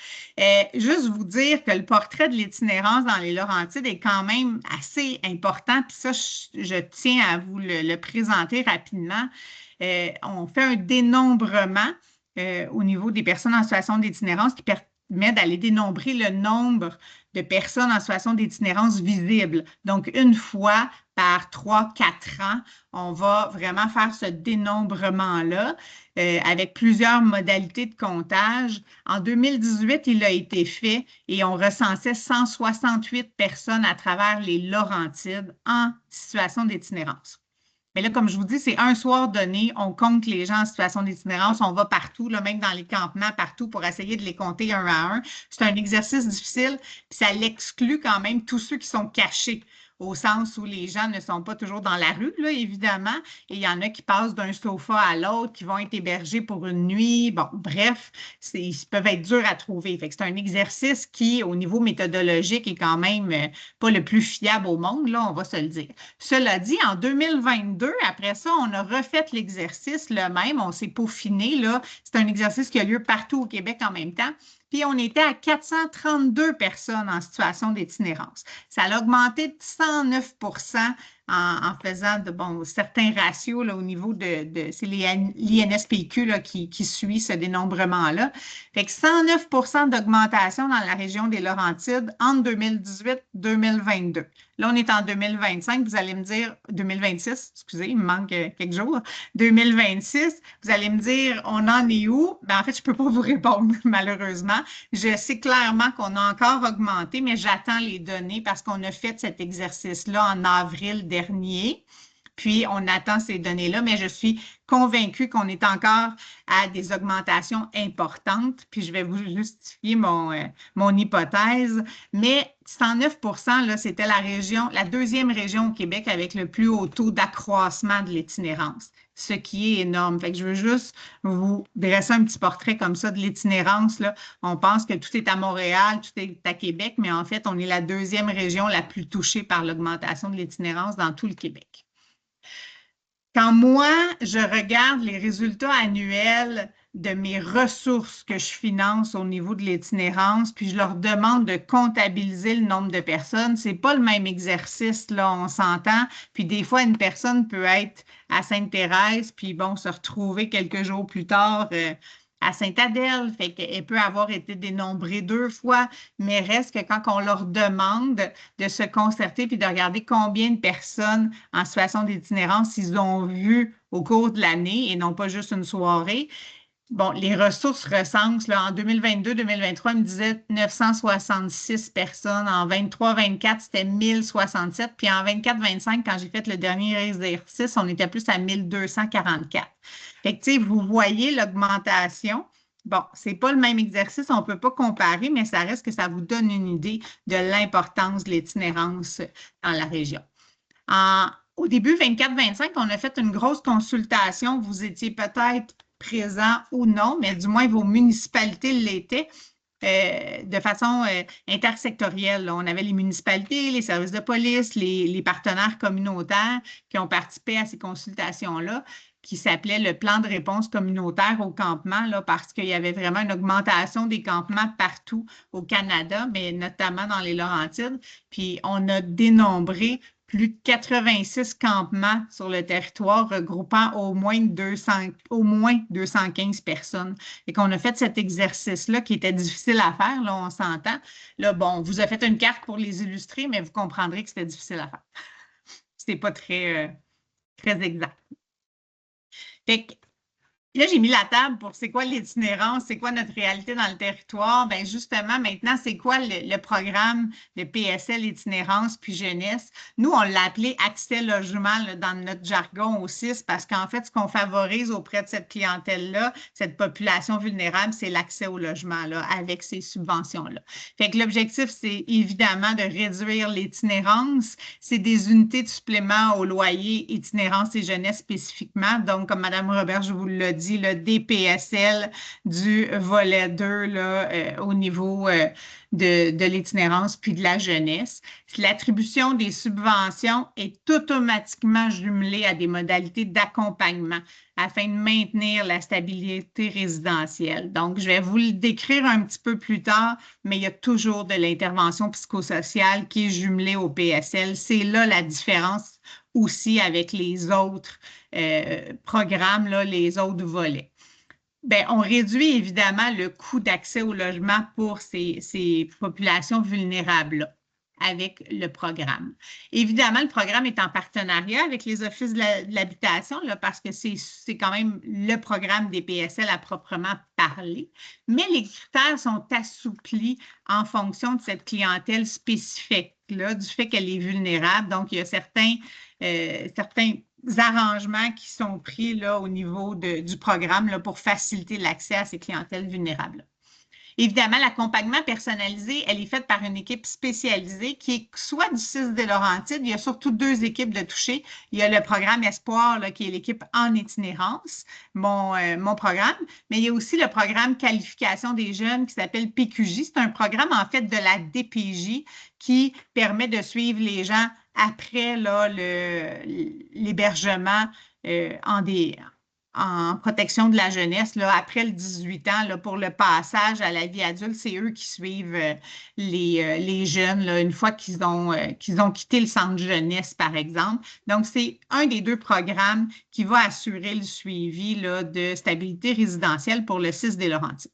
Juste vous dire que le portrait de l'itinérance dans les Laurentides est quand même assez important, puis ça, je tiens à vous le présenter rapidement. On fait un dénombrement au niveau des personnes en situation d'itinérance qui permet d'aller dénombrer le nombre de personnes en situation d'itinérance visible. Donc, une fois par 3-4 ans, on va vraiment faire ce dénombrement-là avec plusieurs modalités de comptage. En 2018, il a été fait et on recensait 168 personnes à travers les Laurentides en situation d'itinérance. Mais là, comme je vous dis, c'est un soir donné, on compte les gens en situation d'itinérance, on va partout, là, même dans les campements, partout pour essayer de les compter un à un. C'est un exercice difficile, puis ça l'exclut quand même tous ceux qui sont cachés, au sens où les gens ne sont pas toujours dans la rue, là, évidemment, et il y en a qui passent d'un sofa à l'autre, qui vont être hébergés pour une nuit. Bon, bref, ils peuvent être durs à trouver. Fait que c'est un exercice qui, au niveau méthodologique, est quand même pas le plus fiable au monde, là, on va se le dire. Cela dit, en 2022, après ça, on a refait l'exercice le même, on s'est peaufiné, là. C'est un exercice qui a lieu partout au Québec en même temps. Puis on était à 432 personnes en situation d'itinérance. Ça a augmenté de 109 en faisant certains ratios là, au niveau c'est l'INSPQ qui suit ce dénombrement-là. Fait que 109 d'augmentation dans la région des Laurentides entre 2018 et 2022. Là, on est en 2025, vous allez me dire, 2026, excusez, il me manque quelques jours, 2026, vous allez me dire, on en est où? Ben, en fait, je ne peux pas vous répondre, malheureusement. Je sais clairement qu'on a encore augmenté, mais j'attends les données parce qu'on a fait cet exercice-là en avril dernier. Puis, on attend ces données-là, mais je suis convaincue qu'on est encore à des augmentations importantes. Puis, je vais vous justifier mon hypothèse. Mais 109 là, c'était la deuxième région au Québec avec le plus haut taux d'accroissement de l'itinérance, ce qui est énorme. Fait que je veux juste vous dresser un petit portrait comme ça de l'itinérance. On pense que tout est à Montréal, tout est à Québec, mais en fait, on est la deuxième région la plus touchée par l'augmentation de l'itinérance dans tout le Québec. Quand moi, je regarde les résultats annuels de mes ressources que je finance au niveau de l'itinérance, puis je leur demande de comptabiliser le nombre de personnes, c'est pas le même exercice, là, on s'entend. Puis des fois, une personne peut être à Sainte-Thérèse, puis bon, se retrouver quelques jours plus tard à Sainte-Adèle, fait qu'elle peut avoir été dénombrée 2 fois, mais reste que quand on leur demande de se concerter puis de regarder combien de personnes en situation d'itinérance ils ont vu au cours de l'année et non pas juste une soirée. Bon, les ressources recensent, là, en 2022-2023, ils me disaient 966 personnes. En 23-24, c'était 1067. Puis en 24-25, quand j'ai fait le dernier exercice, on était plus à 1244. Fait que, tu sais, vous voyez l'augmentation. Bon, ce n'est pas le même exercice, on ne peut pas comparer, mais ça reste que ça vous donne une idée de l'importance de l'itinérance dans la région. Au début 24-25, on a fait une grosse consultation. Vous étiez peut-être présent ou non, mais du moins vos municipalités l'étaient de façon intersectorielle. On avait les municipalités, les services de police, les partenaires communautaires qui ont participé à ces consultations-là, qui s'appelait le plan de réponse communautaire au campement, là, parce qu'il y avait vraiment une augmentation des campements partout au Canada, mais notamment dans les Laurentides. Puis on a dénombré plus de 86 campements sur le territoire regroupant au moins 215 personnes. Et qu'on a fait cet exercice-là qui était difficile à faire, là, on s'entend. Là, bon, on vous a fait une carte pour les illustrer, mais vous comprendrez que c'était difficile à faire. C'était pas très exact. Fait que, là, j'ai mis la table pour c'est quoi l'itinérance, c'est quoi notre réalité dans le territoire. Bien, justement, maintenant, c'est quoi le programme de PSL itinérance puis jeunesse? Nous, on l'a appelé accès logement là, dans notre jargon au CIS parce qu'en fait, ce qu'on favorise auprès de cette clientèle-là, cette population vulnérable, c'est l'accès au logement là, avec ces subventions-là. Fait que l'objectif, c'est évidemment de réduire l'itinérance. C'est des unités de supplément au loyer itinérance et jeunesse spécifiquement. Donc, comme Mme Robert, je vous l'ai dit, le DPSL du volet 2 là, au niveau de l'itinérance puis de la jeunesse. L'attribution des subventions est automatiquement jumelée à des modalités d'accompagnement afin de maintenir la stabilité résidentielle. Donc, je vais vous le décrire un petit peu plus tard, mais il y a toujours de l'intervention psychosociale qui est jumelée au PSL. C'est là la différence aussi avec les autres programmes, là, les autres volets. Bien, on réduit évidemment le coût d'accès au logement pour ces populations vulnérables-là avec le programme. Évidemment, le programme est en partenariat avec les offices de l'habitation là, parce que c'est quand même le programme des PSL à proprement parler, mais les critères sont assouplis en fonction de cette clientèle spécifique là, du fait qu'elle est vulnérable. Donc, il y a certains arrangements qui sont pris là, au niveau du programme là, pour faciliter l'accès à ces clientèles vulnérables. Évidemment, l'accompagnement personnalisé, elle est faite par une équipe spécialisée qui est soit du CIS des Laurentides. Il y a surtout 2 équipes de toucher. Il y a le programme Espoir, là, qui est l'équipe en itinérance, mon programme, mais il y a aussi le programme Qualification des jeunes qui s'appelle PQJ. C'est un programme, en fait, de la DPJ qui permet de suivre les gens après l'hébergement en protection de la jeunesse, là, après le 18 ans, là, pour le passage à la vie adulte, c'est eux qui suivent les jeunes là, une fois qu'ils ont quitté le centre jeunesse, par exemple. Donc, c'est un des 2 programmes qui va assurer le suivi là, de stabilité résidentielle pour le CIS des Laurentides.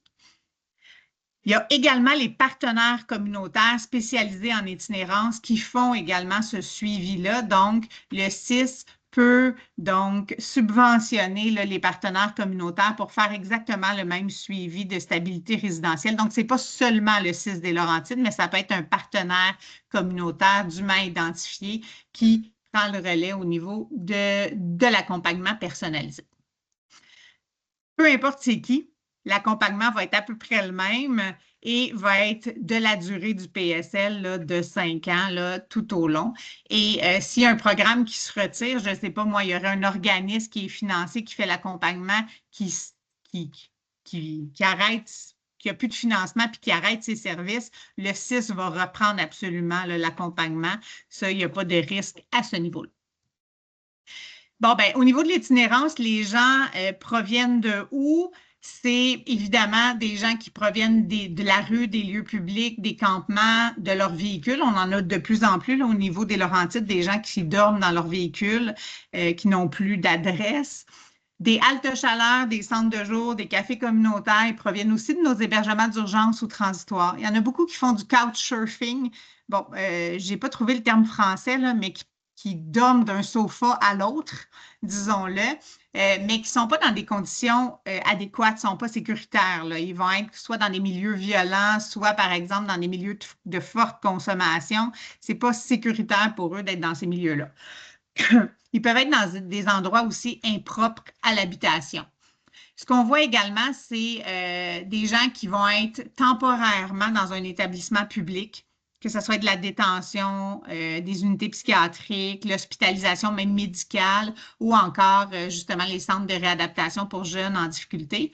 Il y a également les partenaires communautaires spécialisés en itinérance qui font également ce suivi-là. Donc, le CIS peut donc subventionner là, les partenaires communautaires pour faire exactement le même suivi de stabilité résidentielle. Donc, ce n'est pas seulement le CIS des Laurentides, mais ça peut être un partenaire communautaire dûment identifié qui prend le relais au niveau de l'accompagnement personnalisé. Peu importe c'est qui, l'accompagnement va être à peu près le même et va être de la durée du PSL là, de 5 ans là, tout au long. Et s'il y a un programme qui se retire, je ne sais pas, moi, il y aurait un organisme qui est financé, qui fait l'accompagnement, qui arrête, qui n'a plus de financement puis qui arrête ses services, le CIS va reprendre absolument l'accompagnement. Ça, il n'y a pas de risque à ce niveau-là. Bon, bien, au niveau de l'itinérance, les gens proviennent de où? C'est évidemment des gens qui proviennent de la rue, des lieux publics, des campements, de leurs véhicules. On en a de plus en plus là, au niveau des Laurentides, des gens qui dorment dans leurs véhicules, qui n'ont plus d'adresse. Des haltes chaleur, des centres de jour, des cafés communautaires, ils proviennent aussi de nos hébergements d'urgence ou transitoires. Il y en a beaucoup qui font du couchsurfing. Bon, je n'ai pas trouvé le terme français, là, mais qui dorment d'un sofa à l'autre, disons-le, mais qui ne sont pas dans des conditions adéquates, ne sont pas sécuritaires, là. Ils vont être soit dans des milieux violents, soit, par exemple, dans des milieux de forte consommation. Ce n'est pas sécuritaire pour eux d'être dans ces milieux-là. Ils peuvent être dans des endroits aussi impropres à l'habitation. Ce qu'on voit également, c'est des gens qui vont être temporairement dans un établissement public, que ce soit de la détention, des unités psychiatriques, l'hospitalisation même médicale ou encore justement les centres de réadaptation pour jeunes en difficulté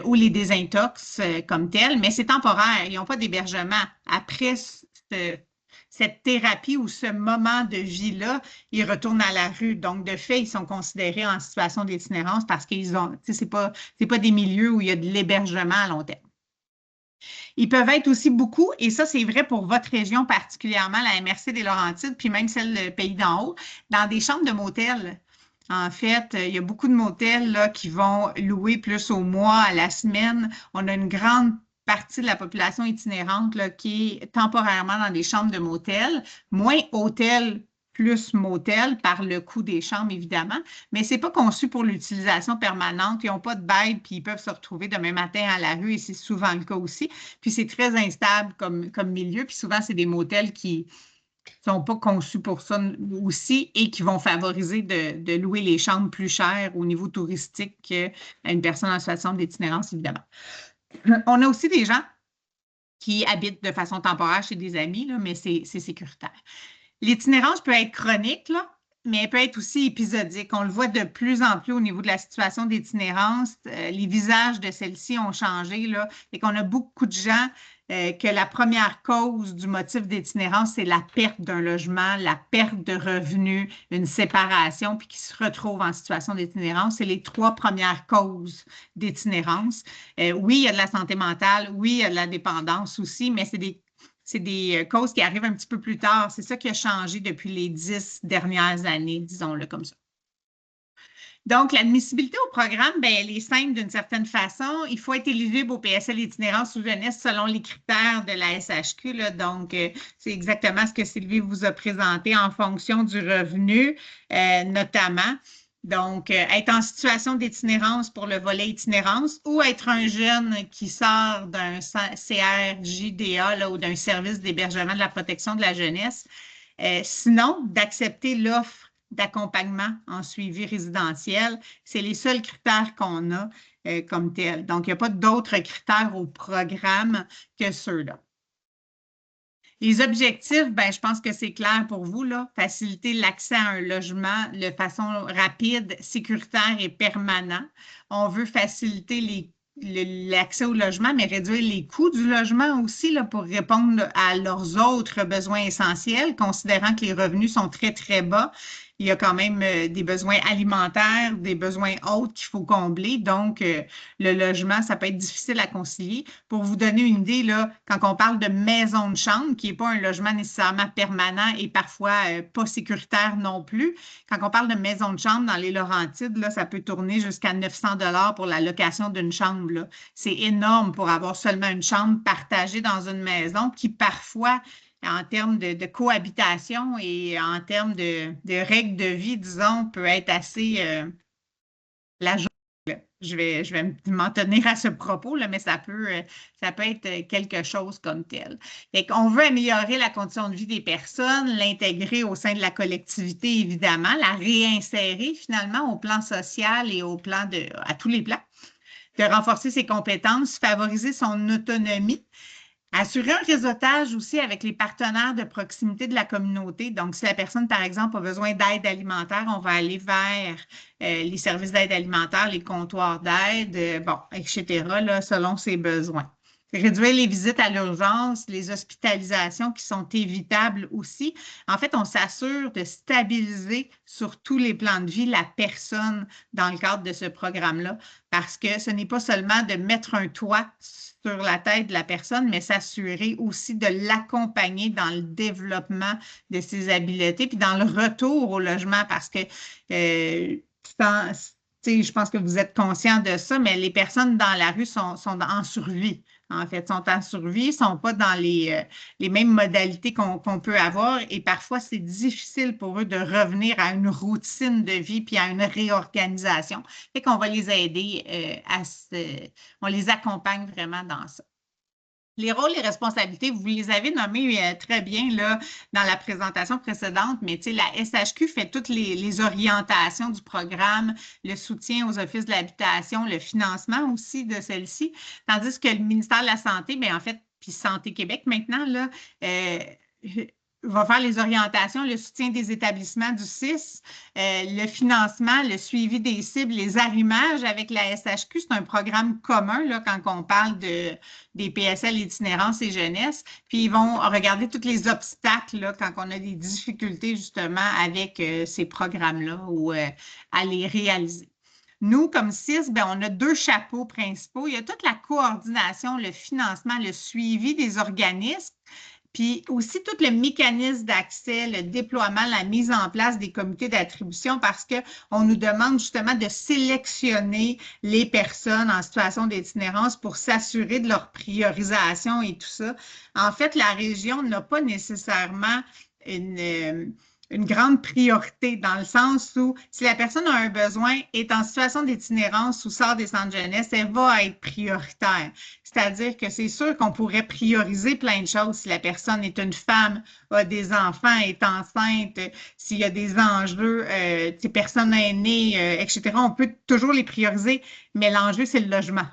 ou les désintox comme tels, mais c'est temporaire. Ils n'ont pas d'hébergement. Après cette thérapie ou ce moment de vie-là, ils retournent à la rue. Donc, de fait, ils sont considérés en situation d'itinérance parce qu'ils ont, c'est pas des milieux où il y a de l'hébergement à long terme. Ils peuvent être aussi beaucoup, et ça, c'est vrai pour votre région particulièrement, la MRC des Laurentides, puis même celle du Pays d'en haut, dans des chambres de motel. En fait, il y a beaucoup de motels là, qui vont louer plus au mois, à la semaine. On a une grande partie de la population itinérante là, qui est temporairement dans des chambres de motel, moins hôtels plus motel par le coût des chambres, évidemment, mais ce n'est pas conçu pour l'utilisation permanente. Ils n'ont pas de bail, puis ils peuvent se retrouver demain matin à la rue, et c'est souvent le cas aussi. Puis c'est très instable comme milieu, puis souvent, c'est des motels qui ne sont pas conçus pour ça aussi et qui vont favoriser de louer les chambres plus chères au niveau touristique qu'à une personne en situation d'itinérance, évidemment. On a aussi des gens qui habitent de façon temporaire chez des amis, là, mais c'est sécuritaire. L'itinérance peut être chronique, là, mais elle peut être aussi épisodique. On le voit de plus en plus au niveau de la situation d'itinérance. Les visages de celle-ci ont changé, là, et qu'on a beaucoup de gens que la première cause du motif d'itinérance, c'est la perte d'un logement, la perte de revenus, une séparation, puis qui se retrouvent en situation d'itinérance. C'est les 3 premières causes d'itinérance. Oui, il y a de la santé mentale, oui, il y a de la dépendance aussi, mais c'est des causes qui arrivent un petit peu plus tard. C'est ça qui a changé depuis les 10 dernières années, disons-le comme ça. Donc, l'admissibilité au programme, bien, elle est simple d'une certaine façon. Il faut être éligible au PSL itinérance ou jeunesse selon les critères de la SHQ. Là. Donc, c'est exactement ce que Sylvie vous a présenté en fonction du revenu, notamment. Donc, être en situation d'itinérance pour le volet itinérance ou être un jeune qui sort d'un CRJDA là, ou d'un service d'hébergement de la protection de la jeunesse. Sinon, d'accepter l'offre d'accompagnement en suivi résidentiel, c'est les seuls critères qu'on a comme tels. Donc, il n'y a pas d'autres critères au programme que ceux-là. Les objectifs, ben, je pense que c'est clair pour vous, là. Faciliter l'accès à un logement de façon rapide, sécuritaire et permanent. On veut faciliter l'accès au logement, mais réduire les coûts du logement aussi là, pour répondre à leurs autres besoins essentiels, considérant que les revenus sont très, très bas. Il y a quand même des besoins alimentaires, des besoins autres qu'il faut combler. Donc, le logement, ça peut être difficile à concilier. Pour vous donner une idée, là, quand on parle de maison de chambre, qui n'est pas un logement nécessairement permanent et parfois pas sécuritaire non plus, quand on parle de maison de chambre dans les Laurentides, là, ça peut tourner jusqu'à 900 $ pour la location d'une chambre. C'est énorme pour avoir seulement une chambre partagée dans une maison qui parfois en termes de cohabitation et en termes de règles de vie, disons, peut être assez la jungle. Je vais m'en tenir à ce propos, là, mais ça peut être quelque chose comme tel. On veut améliorer la condition de vie des personnes, l'intégrer au sein de la collectivité, évidemment, la réinsérer finalement au plan social et à tous les plans, de renforcer ses compétences, favoriser son autonomie. Assurer un réseautage aussi avec les partenaires de proximité de la communauté. Donc, si la personne, par exemple, a besoin d'aide alimentaire, on va aller vers les services d'aide alimentaire, les comptoirs d'aide, etc., là, selon ses besoins. Réduire les visites à l'urgence, les hospitalisations qui sont évitables aussi. En fait, on s'assure de stabiliser sur tous les plans de vie la personne dans le cadre de ce programme-là, parce que ce n'est pas seulement de mettre un toit sur la tête de la personne, mais s'assurer aussi de l'accompagner dans le développement de ses habiletés, puis dans le retour au logement, parce que je pense que vous êtes conscient de ça, mais les personnes dans la rue sont en survie. En fait, sont en survie, ne sont pas dans les mêmes modalités qu'on peut avoir et parfois, c'est difficile pour eux de revenir à une routine de vie puis à une réorganisation. Fait qu'on va les aider on les accompagne vraiment dans ça. Les rôles et responsabilités, vous les avez nommés très bien là, dans la présentation précédente, mais la SHQ fait toutes les orientations du programme, le soutien aux offices de l'habitation, le financement aussi de celle-ci, tandis que le ministère de la Santé, bien en fait, puis Santé Québec maintenant, là, va faire les orientations, le soutien des établissements du CIS, le financement, le suivi des cibles, les arrimages avec la SHQ. C'est un programme commun là, quand on parle des PSL itinérance et jeunesse. Puis, ils vont regarder tous les obstacles là, quand on a des difficultés justement avec ces programmes-là ou à les réaliser. Nous, comme CIS, bien, on a 2 chapeaux principaux. Il y a toute la coordination, le financement, le suivi des organismes. Puis aussi tout le mécanisme d'accès, le déploiement, la mise en place des comités d'attribution parce qu'on nous demande justement de sélectionner les personnes en situation d'itinérance pour s'assurer de leur priorisation et tout ça. En fait, la région n'a pas nécessairement une grande priorité dans le sens où si la personne a un besoin, est en situation d'itinérance ou sort des centres de jeunesse, elle va être prioritaire. C'est-à-dire que c'est sûr qu'on pourrait prioriser plein de choses si la personne est une femme, a des enfants, est enceinte, s'il y a des enjeux, personnes aînées, etc. On peut toujours les prioriser, mais l'enjeu, c'est le logement.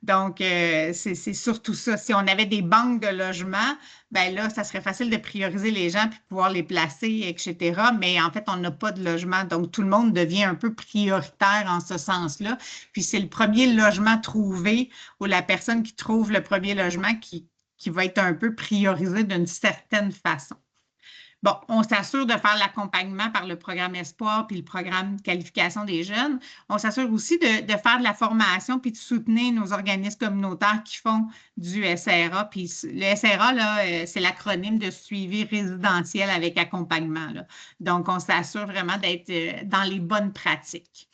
Donc, c'est surtout ça. Si on avait des banques de logements, ben là, ça serait facile de prioriser les gens puis pouvoir les placer, etc. Mais en fait, on n'a pas de logement. Donc, tout le monde devient un peu prioritaire en ce sens-là. Puis, c'est le premier logement trouvé ou la personne qui trouve le premier logement qui va être un peu priorisé d'une certaine façon. Bon, on s'assure de faire l'accompagnement par le programme Espoir puis le programme de qualification des jeunes. On s'assure aussi de faire de la formation puis de soutenir nos organismes communautaires qui font du SRA. Puis le SRA, là, c'est l'acronyme de suivi résidentiel avec accompagnement, là. Donc, on s'assure vraiment d'être dans les bonnes pratiques.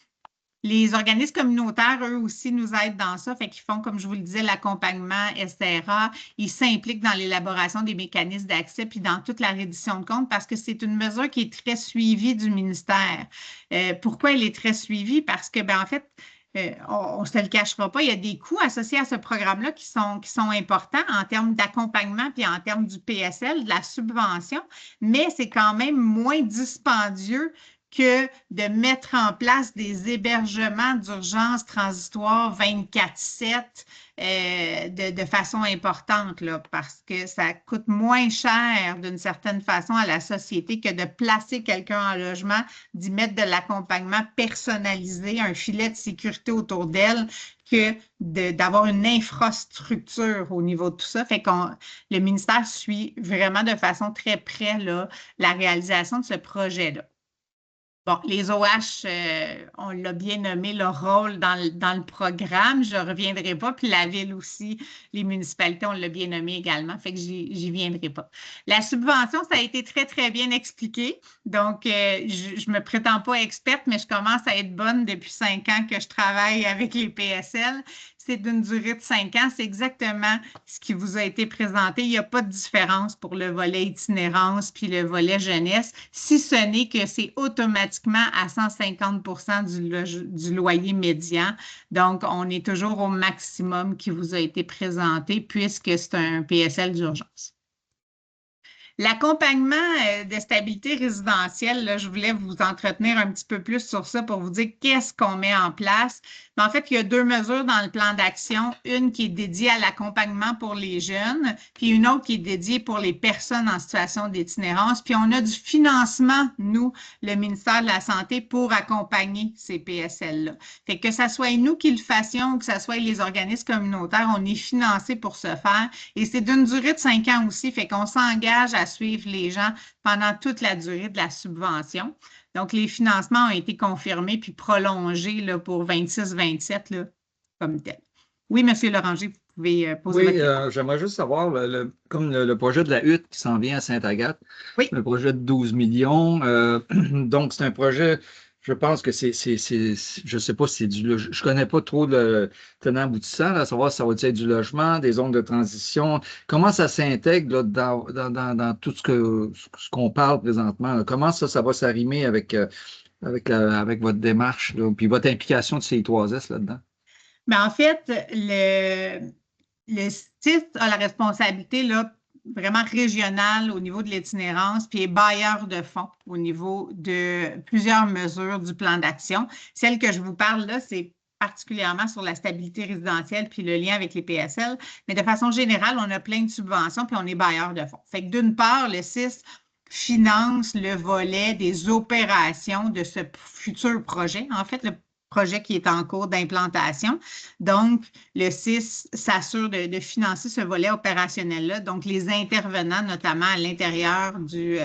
Les organismes communautaires, eux aussi, nous aident dans ça. Fait qu'ils font, comme je vous le disais, l'accompagnement SRA. Ils s'impliquent dans l'élaboration des mécanismes d'accès puis dans toute la reddition de comptes parce que c'est une mesure qui est très suivie du ministère. Pourquoi elle est très suivie? Parce que, ben en fait, on ne se le cachera pas, il y a des coûts associés à ce programme-là qui sont importants en termes d'accompagnement puis en termes du PSL, de la subvention, mais c'est quand même moins dispendieux que de mettre en place des hébergements d'urgence transitoire 24/7 de façon importante, là, parce que ça coûte moins cher d'une certaine façon à la société que de placer quelqu'un en logement, d'y mettre de l'accompagnement personnalisé, un filet de sécurité autour d'elle, que d'avoir une infrastructure au niveau de tout ça. Fait que le ministère suit vraiment de façon très près là, la réalisation de ce projet-là. Bon, les OH, on l'a bien nommé, leur rôle dans le programme, je ne reviendrai pas, puis la ville aussi, les municipalités, on l'a bien nommé également, fait que j'y viendrai pas. La subvention, ça a été très, très bien expliqué, donc je ne me prétends pas experte, mais je commence à être bonne depuis 5 ans que je travaille avec les PSL. C'est d'une durée de 5 ans. C'est exactement ce qui vous a été présenté. Il n'y a pas de différence pour le volet itinérance puis le volet jeunesse, si ce n'est que c'est automatiquement à 150 % du loyer médian. Donc, on est toujours au maximum qui vous a été présenté puisque c'est un PSL d'urgence. L'accompagnement de stabilité résidentielle, là, je voulais vous entretenir un petit peu plus sur ça pour vous dire qu'est-ce qu'on met en place. Mais en fait, il y a 2 mesures dans le plan d'action, une qui est dédiée à l'accompagnement pour les jeunes, puis une autre qui est dédiée pour les personnes en situation d'itinérance. Puis on a du financement, nous, le ministère de la Santé, pour accompagner ces PSL-là. Fait que ça soit nous qui le fassions ou que ça soit les organismes communautaires, on est financé pour ce faire. Et c'est d'une durée de 5 ans aussi, fait qu'on s'engage à suivre les gens pendant toute la durée de la subvention. Donc, les financements ont été confirmés puis prolongés là, pour 26-27 là, comme tel. Oui, M. Loranger, vous pouvez poser votre question. Oui, j'aimerais juste savoir, comme le projet de la hutte qui s'en vient à Sainte-Agathe, oui. Le projet de 12 millions. Donc, c'est un projet, Je pense que je ne sais pas si c'est je ne connais pas trop le tenant aboutissant, là, à savoir si ça va être du logement, des zones de transition. Comment ça s'intègre là, dans tout ce qu'on parle présentement, là? Comment ça va s'arrimer avec votre démarche, là, puis votre implication de CI3S là-dedans? Mais en fait, le CIS a la responsabilité là, vraiment régionale au niveau de l'itinérance, puis est bailleur de fonds au niveau de plusieurs mesures du plan d'action. Celle que je vous parle là, c'est particulièrement sur la stabilité résidentielle puis le lien avec les PSL, mais de façon générale, on a plein de subventions puis on est bailleur de fonds. Fait que d'une part, le CIS finance le volet des opérations de ce futur projet. En fait, le projet qui est en cours d'implantation. Donc, le CIS s'assure de financer ce volet opérationnel-là, donc les intervenants notamment à l'intérieur du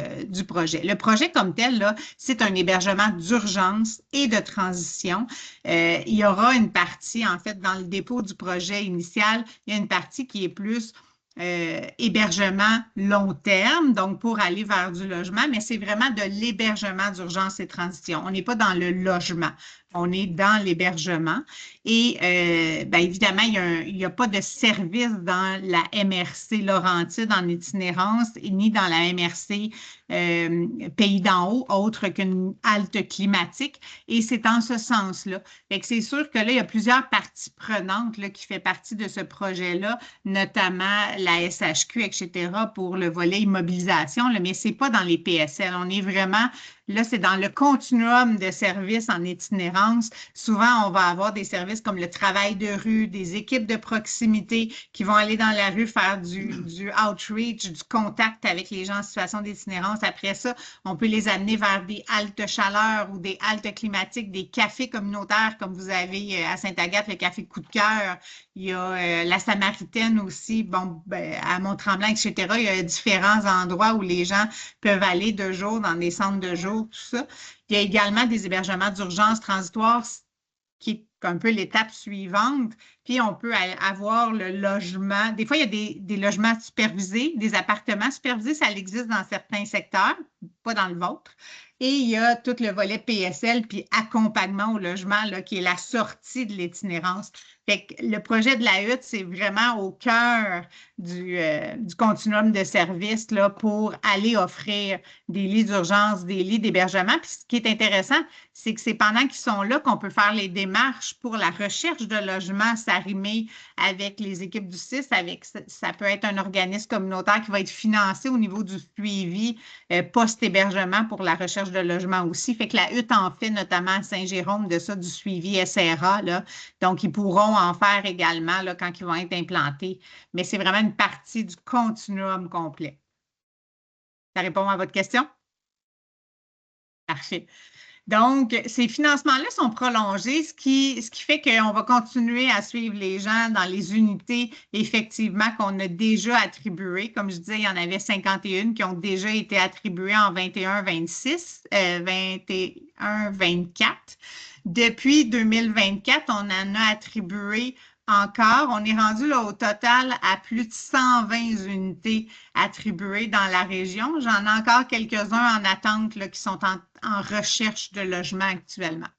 projet. Le projet comme tel, là, c'est un hébergement d'urgence et de transition. Il y aura une partie, en fait, dans le dépôt du projet initial, il y a une partie qui est plus hébergement long terme, donc pour aller vers du logement, mais c'est vraiment de l'hébergement d'urgence et transition. On n'est pas dans le logement, on est dans l'hébergement. Et bien évidemment, il n'y a pas de service dans la MRC Laurentide en itinérance, ni dans la MRC Pays d'en haut, autre qu'une halte climatique. Et c'est en ce sens-là. Fait que c'est sûr que là, il y a plusieurs parties prenantes là, qui font partie de ce projet-là, notamment la SHQ, etc., pour le volet immobilisation, là, mais ce n'est pas dans les PSL. On est vraiment, là, c'est dans le continuum de services en itinérance. Souvent, on va avoir des services comme le travail de rue, des équipes de proximité qui vont aller dans la rue faire du outreach, du contact avec les gens en situation d'itinérance. Après ça, on peut les amener vers des haltes chaleur ou des haltes climatiques, des cafés communautaires comme vous avez à Sainte-Agathe, le café Coup de cœur. Il y a la Samaritaine aussi, bon, ben, à Mont-Tremblant, etc. Il y a différents endroits où les gens peuvent aller de jour dans des centres de jour, tout ça. Il y a également des hébergements d'urgence transitoires qui est un peu l'étape suivante. Puis, on peut avoir le logement. Des fois, il y a des logements supervisés, des appartements supervisés. Ça existe dans certains secteurs, pas dans le vôtre. Et il y a tout le volet PSL, puis accompagnement au logement, là, qui est la sortie de l'itinérance. Fait que le projet de la hutte, c'est vraiment au cœur du continuum de services là, pour aller offrir des lits d'urgence, des lits d'hébergement. Puis ce qui est intéressant, c'est que c'est pendant qu'ils sont là qu'on peut faire les démarches pour la recherche de logement, s'arrimer avec les équipes du CIS. Ça peut être un organisme communautaire qui va être financé au niveau du suivi post-hébergement pour la recherche de logement aussi. Fait que la hutte en fait notamment à Saint-Jérôme de ça, du suivi SRA. Là. Donc, ils pourront en faire également là, quand ils vont être implantés. Mais c'est vraiment une partie du continuum complet. Ça répond à votre question? Parfait. Donc, ces financements-là sont prolongés, ce qui fait qu'on va continuer à suivre les gens dans les unités, effectivement, qu'on a déjà attribuées. Comme je disais, il y en avait 51 qui ont déjà été attribuées en 21-26, 21-24. Depuis 2024, on en a attribué encore. On est rendu là, au total à plus de 120 unités attribuées dans la région. J'en ai encore quelques-uns en attente là, qui sont en recherche de logement actuellement.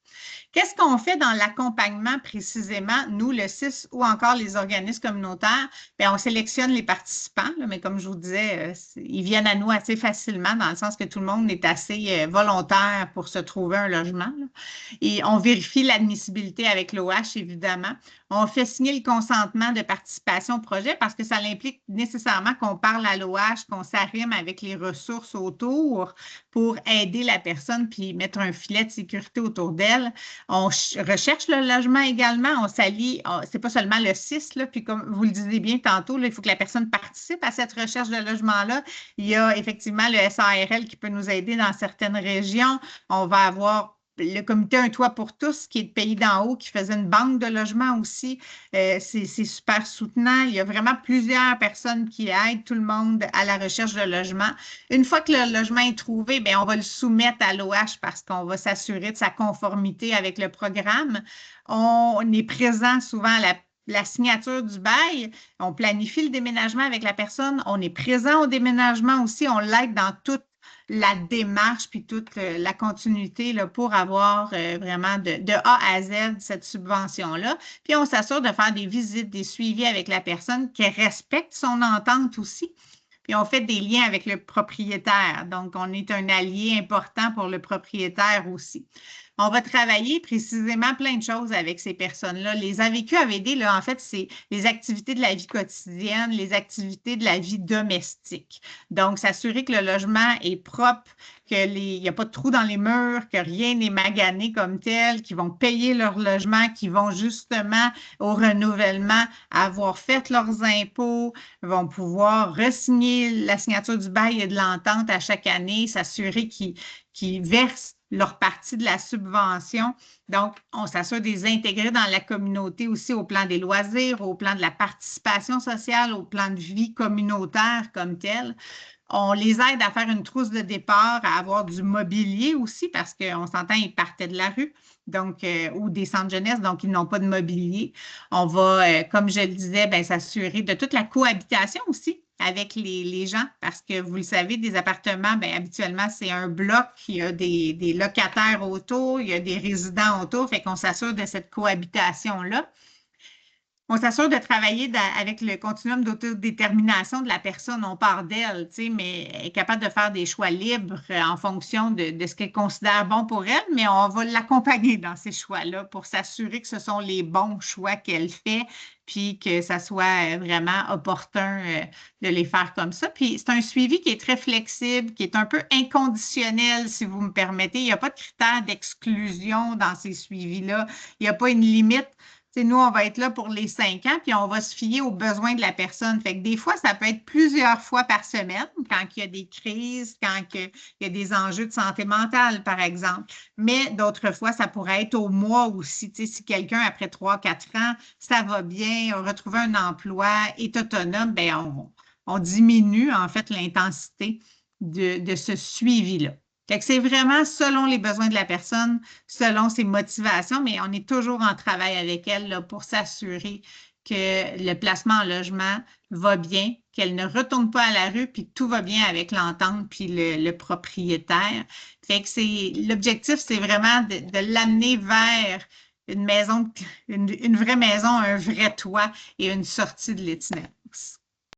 Qu'est-ce qu'on fait dans l'accompagnement précisément, nous, le CIS ou encore les organismes communautaires? Bien, on sélectionne les participants, là, mais comme je vous disais, ils viennent à nous assez facilement dans le sens que tout le monde est assez volontaire pour se trouver un logement. Là. Et on vérifie l'admissibilité avec l'OH, évidemment. On fait signer le consentement de participation au projet parce que ça implique nécessairement qu'on parle à l'OH, qu'on s'arrime avec les ressources autour pour aider la personne puis mettre un filet de sécurité autour d'elle. On recherche le logement également, on s'allie, c'est pas seulement le CIS, là, puis comme vous le disiez bien tantôt, là, il faut que la personne participe à cette recherche de logement-là. Il y a effectivement le SARL qui peut nous aider dans certaines régions. On va avoir le comité Un Toit pour tous, qui est de Pays d'en haut, qui faisait une banque de logements aussi. C'est super soutenant. Il y a vraiment plusieurs personnes qui aident tout le monde à la recherche de logement. Une fois que le logement est trouvé, bien, on va le soumettre à l'OH parce qu'on va s'assurer de sa conformité avec le programme. On est présent souvent à la signature du bail. On planifie le déménagement avec la personne. On est présent au déménagement aussi. On l'aide dans toute la démarche puis toute la continuité là, pour avoir vraiment de A à Z cette subvention-là. Puis on s'assure de faire des visites, des suivis avec la personne qui respecte son entente aussi. Puis on fait des liens avec le propriétaire. Donc, on est un allié important pour le propriétaire aussi. On va travailler précisément plein de choses avec ces personnes-là. Les AVQ AVD, là, en fait, c'est les activités de la vie quotidienne, les activités de la vie domestique. Donc, s'assurer que le logement est propre, qu'il n'y a pas de trous dans les murs, que rien n'est magané comme tel, qu'ils vont payer leur logement, qu'ils vont justement au renouvellement avoir fait leurs impôts, vont pouvoir re-signer la signature du bail et de l'entente à chaque année, s'assurer qu'ils versent leur partie de la subvention. Donc, on s'assure de les intégrer dans la communauté aussi au plan des loisirs, au plan de la participation sociale, au plan de vie communautaire comme tel. On les aide à faire une trousse de départ, à avoir du mobilier aussi, parce qu'on s'entend, ils partaient de la rue, donc, ou des centres jeunesse, donc ils n'ont pas de mobilier. On va, comme je le disais, s'assurer de toute la cohabitation aussi avec les gens, parce que vous le savez, des appartements, habituellement, c'est un bloc, il y a des locataires autour, il y a des résidents autour, fait qu'on s'assure de cette cohabitation-là. On s'assure de travailler avec le continuum d'autodétermination de la personne. On part d'elle, mais elle est capable de faire des choix libres en fonction de ce qu'elle considère bon pour elle, mais on va l'accompagner dans ces choix-là pour s'assurer que ce sont les bons choix qu'elle fait, puis que ça soit vraiment opportun de les faire comme ça. Puis c'est un suivi qui est très flexible, qui est un peu inconditionnel, si vous me permettez. Il n'y a pas de critères d'exclusion dans ces suivis-là. Il n'y a pas une limite. Nous, on va être là pour les 5 ans, puis on va se fier aux besoins de la personne. Fait que des fois, ça peut être plusieurs fois par semaine, quand il y a des crises, quand il y a des enjeux de santé mentale, par exemple. Mais d'autres fois, ça pourrait être au mois aussi. Si quelqu'un, après 3-4 ans, ça va bien, a retrouvé un emploi, est autonome, on diminue en fait l'intensité de ce suivi-là. C'est vraiment selon les besoins de la personne, selon ses motivations, mais on est toujours en travail avec elle là, pour s'assurer que le placement en logement va bien, qu'elle ne retourne pas à la rue, puis tout va bien avec l'entente puis le propriétaire. Fait que l'objectif, c'est vraiment de l'amener vers une maison, une vraie maison, un vrai toit et une sortie de l'itinérance.